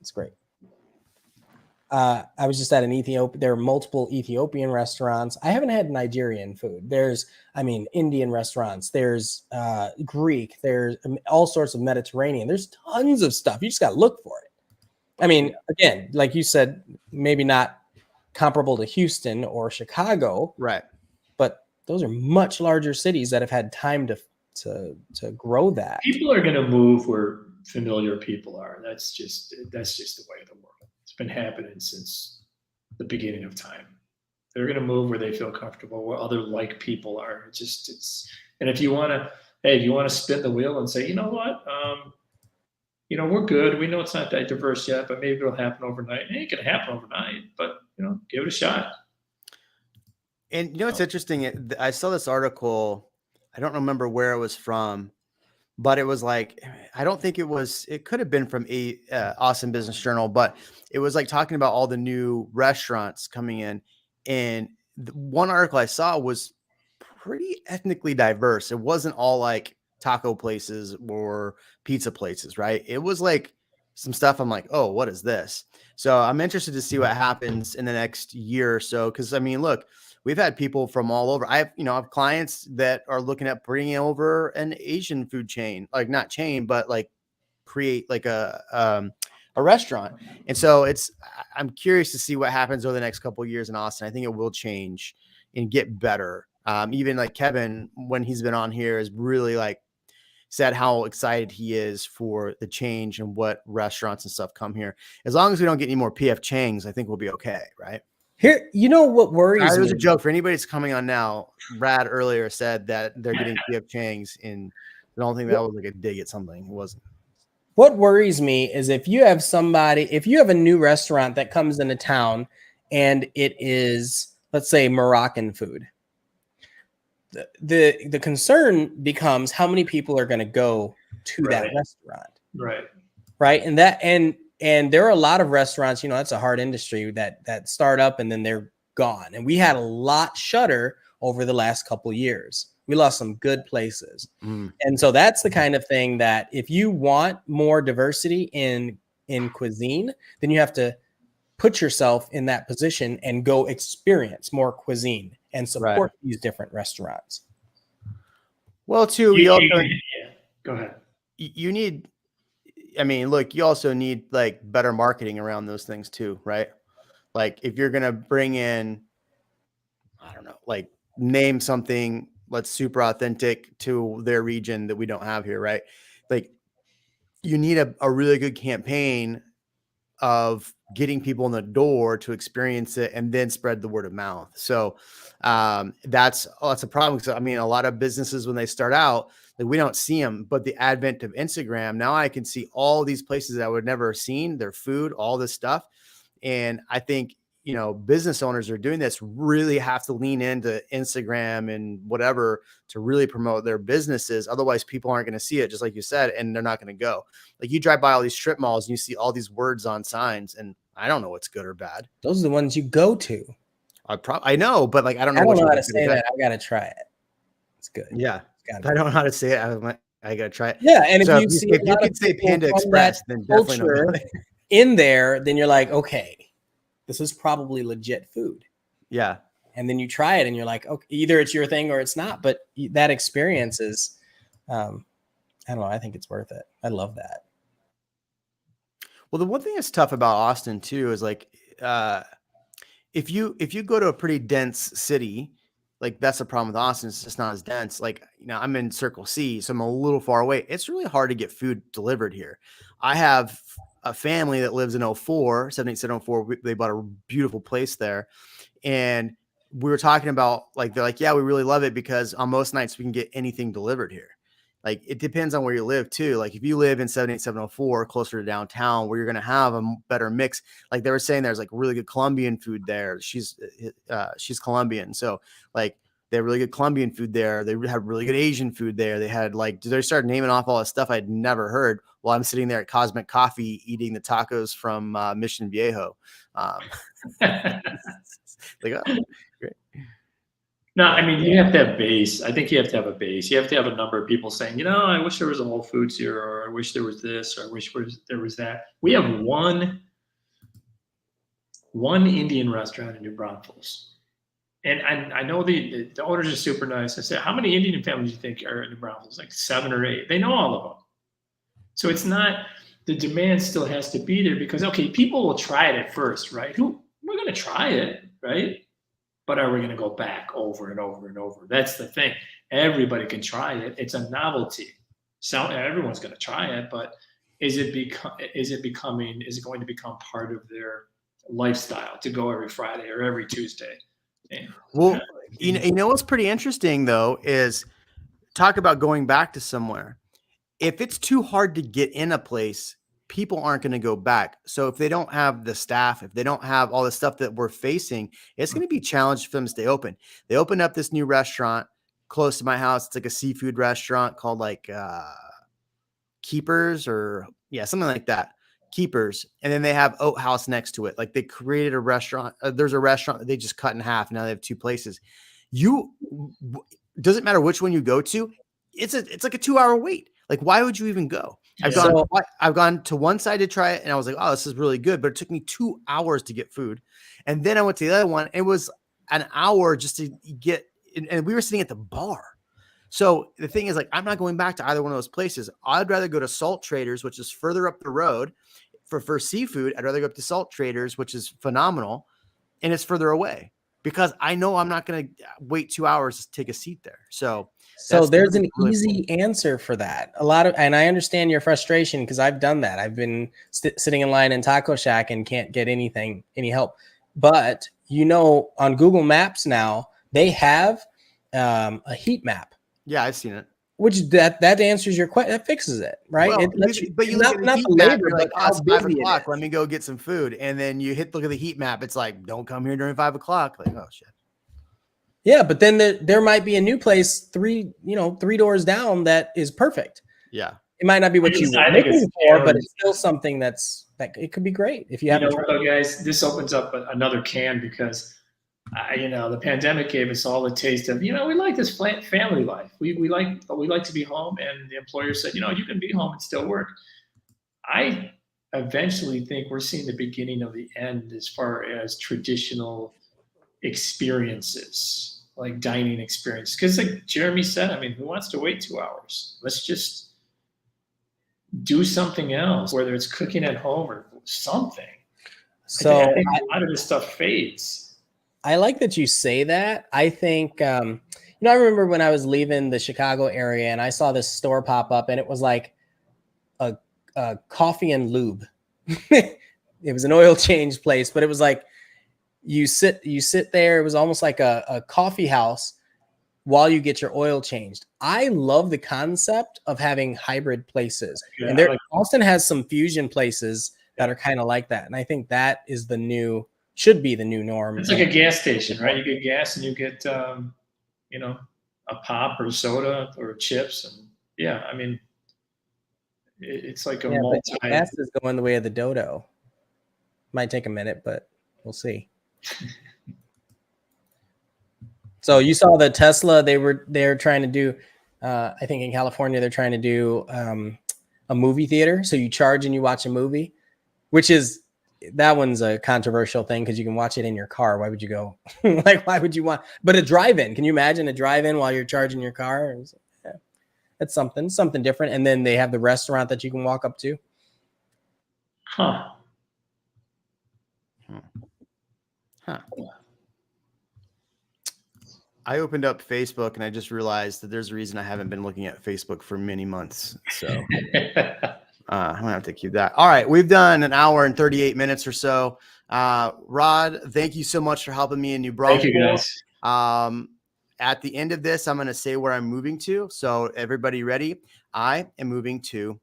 It's great. I was just at an Ethiopian. There are multiple Ethiopian restaurants. I haven't had Nigerian food. There's, Indian restaurants. There's Greek. There's all sorts of Mediterranean. There's tons of stuff. You just got to look for it. Again, like you said, maybe not comparable to Houston or Chicago, right? But those are much larger cities that have had time to grow that. People are going to move where familiar people are. That's just the way of the world. It's been happening since the beginning of time. They're going to move where they feel comfortable, where other like people are. And if you want to spin the wheel and say, you know what, we're good. We know it's not that diverse yet, but maybe it'll happen overnight. It ain't going to happen overnight, but give it a shot. And it's interesting. I saw this article. I don't remember where it was from, but it was like, I don't think it could have been from Austin Business Journal, but it was like talking about all the new restaurants coming in. And one article I saw was pretty ethnically diverse. It wasn't all like taco places or pizza places, right? It was like some stuff I'm like, oh, what is this? So I'm interested to see what happens in the next year or so. Cause look, we've had people from all over. I have clients that are looking at bringing over an Asian food chain, like not chain, but like create like a restaurant. And so I'm curious to see what happens over the next couple of years in Austin. I think it will change and get better. Even like Kevin, when he's been on here, is really like said how excited he is for the change and what restaurants and stuff come here. As long as we don't get any more PF Chang's, I think we'll be okay, right? Here, what worries me? There's a joke for anybody that's coming on now. Brad earlier said that they're getting PF Chang's, and I don't think that was like a dig at something. It wasn't. What worries me is if you have a new restaurant that comes into town and it is, let's say, Moroccan food. The concern becomes how many people are going to go to that restaurant. Right. And there are a lot of restaurants, that's a hard industry that start up and then they're gone. And we had a lot shutter over the last couple of years. We lost some good places. And so that's the kind of thing that if you want more diversity in cuisine, then you have to put yourself in that position and go experience more cuisine and support these different restaurants. Well, too, go ahead. You need, look, you also need like better marketing around those things too, right? Like if you're going to bring in, I don't know, like name something that's super authentic to their region that we don't have here, right? Like you need a really good campaign of getting people in the door to experience it and then spread the word of mouth. So that's a problem. So, a lot of businesses, when they start out, like we don't see them, but the advent of Instagram, now I can see all these places that I would never have seen, their food, all this stuff. And I think, business owners are doing this really have to lean into Instagram and whatever to really promote their businesses. Otherwise people aren't going to see it, just like you said, and they're not going to go. Like you drive by all these strip malls and you see all these words on signs and I don't know what's good or bad. Those are the ones you go to. I know, but like, I don't know how to say that. I got to try it. It's good. Yeah. If I don't know how to say it, I got to try it. Yeah. And so if you could say Panda Express, then definitely culture in there, then you're like, okay, this is probably legit food. Yeah. And then you try it and you're like, okay, either it's your thing or it's not, but that experience is, I don't know. I think it's worth it. I love that. Well, the one thing that's tough about Austin too, is like, if you go to a pretty dense city, like that's the problem with Austin. It's just not as dense. Like, I'm in Circle C, so I'm a little far away. It's really hard to get food delivered here. I have a family that lives in 78704. They bought a beautiful place there. And we were talking about like, they're like, yeah, we really love it because on most nights we can get anything delivered here. Like it depends on where you live too. Like if you live in 78704 closer to downtown where you're going to have a better mix, like they were saying, there's like really good Colombian food there. She's Colombian. So like they have really good Colombian food there. They have really good Asian food there. They had like, they started naming off all this stuff I'd never heard while I'm sitting there at Cosmic Coffee eating the tacos from Mission Viejo. Like, oh, great. No, I mean, you have to have base. I think you have to have a base. You have to have a number of people saying, I wish there was a Whole Foods here, or I wish there was this, or I wish there was that. We have one Indian restaurant in New Braunfels. And I know the owners are super nice. I said, how many Indian families do you think are in New Braunfels? Like 7 or 8. They know all of them. So it's not, the demand still has to be there because, okay, people will try it at first, right? We're going to try it, right? But are we going to go back over and over and over? That's the thing. Everybody can try it. It's a novelty. So everyone's going to try it, but is it going to become part of their lifestyle to go every Friday or every Tuesday? And, well, you know what's pretty interesting though is talk about going back to somewhere. If it's too hard to get in a place, people aren't going to go back. So if they don't have the staff, if they don't have all the stuff that we're facing, it's going to be challenged for them to stay open. They opened up this new restaurant close to my house. It's like a seafood restaurant called like Keepers or something like that. Keepers. And then they have Oat House next to it. Like they created a restaurant. There's a restaurant that they just cut in half. Now they have 2 places. Doesn't matter which one you go to. It's like a 2-hour wait. Like, why would you even go? I've gone to one side to try it and I was like, oh, this is really good. But it took me 2 hours to get food. And then I went to the other one. It was an hour just to get, and we were sitting at the bar. So the thing is, like, I'm not going back to either one of those places. I'd rather go to Salt Traders, which is further up the road for seafood. I'd rather go up to Salt Traders, which is phenomenal. And it's further away because I know I'm not going to wait 2 hours to take a seat there. So there's an easy answer for that. And I understand your frustration because I've done that. I've been sitting in line in Taco Shack and can't get any help. But on Google Maps now, they have a heat map. Yeah, I've seen it. Which that answers your question. That fixes it, right? Well, but you look at the heat map, you're like, oh, it's 5 o'clock. Let me go get some food. And then you look at the heat map. It's like, don't come here during 5 o'clock. Like, oh shit. Yeah, but then there might be a new place 3 doors down that is perfect. Yeah, it might not be what you were looking for, but it's still something that it could be great if you haven't tried. Though, guys, this opens up another can because the pandemic gave us all a taste of we like this family life. We like to be home, and the employer said you can be home and still work. I eventually think we're seeing the beginning of the end as far as traditional experiences. Like dining experience. Because like Jeremy said, who wants to wait 2 hours? Let's just do something else, whether it's cooking at home or something. So I think a lot of this stuff fades. I like that you say that. I think, I remember when I was leaving the Chicago area and I saw this store pop up and it was like a coffee and lube. It was an oil change place, but it was like, you sit there. It was almost like a coffee house while you get your oil changed. I love the concept of having hybrid places. Yeah, and Austin has some fusion places that are kind of like that. And I think that is should be the new norm. It's like a gas station, right? You get gas and you get, a pop or soda or chips. And it's like a multi. Gas is going the way of the dodo. Might take a minute, but we'll see. So you saw the Tesla, they're trying to do, I think in California, they're trying to do a movie theater. So you charge and you watch a movie, that one's a controversial thing because you can watch it in your car. Why would you go? Why would you want, but a drive-in, can you imagine a drive-in while you're charging your car? Yeah, that's something different. And then they have the restaurant that you can walk up to. Huh. I opened up Facebook and I just realized that there's a reason I haven't been looking at Facebook for many months. So I'm gonna have to keep that. All right, we've done an hour and 38 minutes or so. Rod, thank you so much for helping me in New Braunfels. Thank you, guys. At the end of this, I'm gonna say where I'm moving to. So everybody ready? I am moving to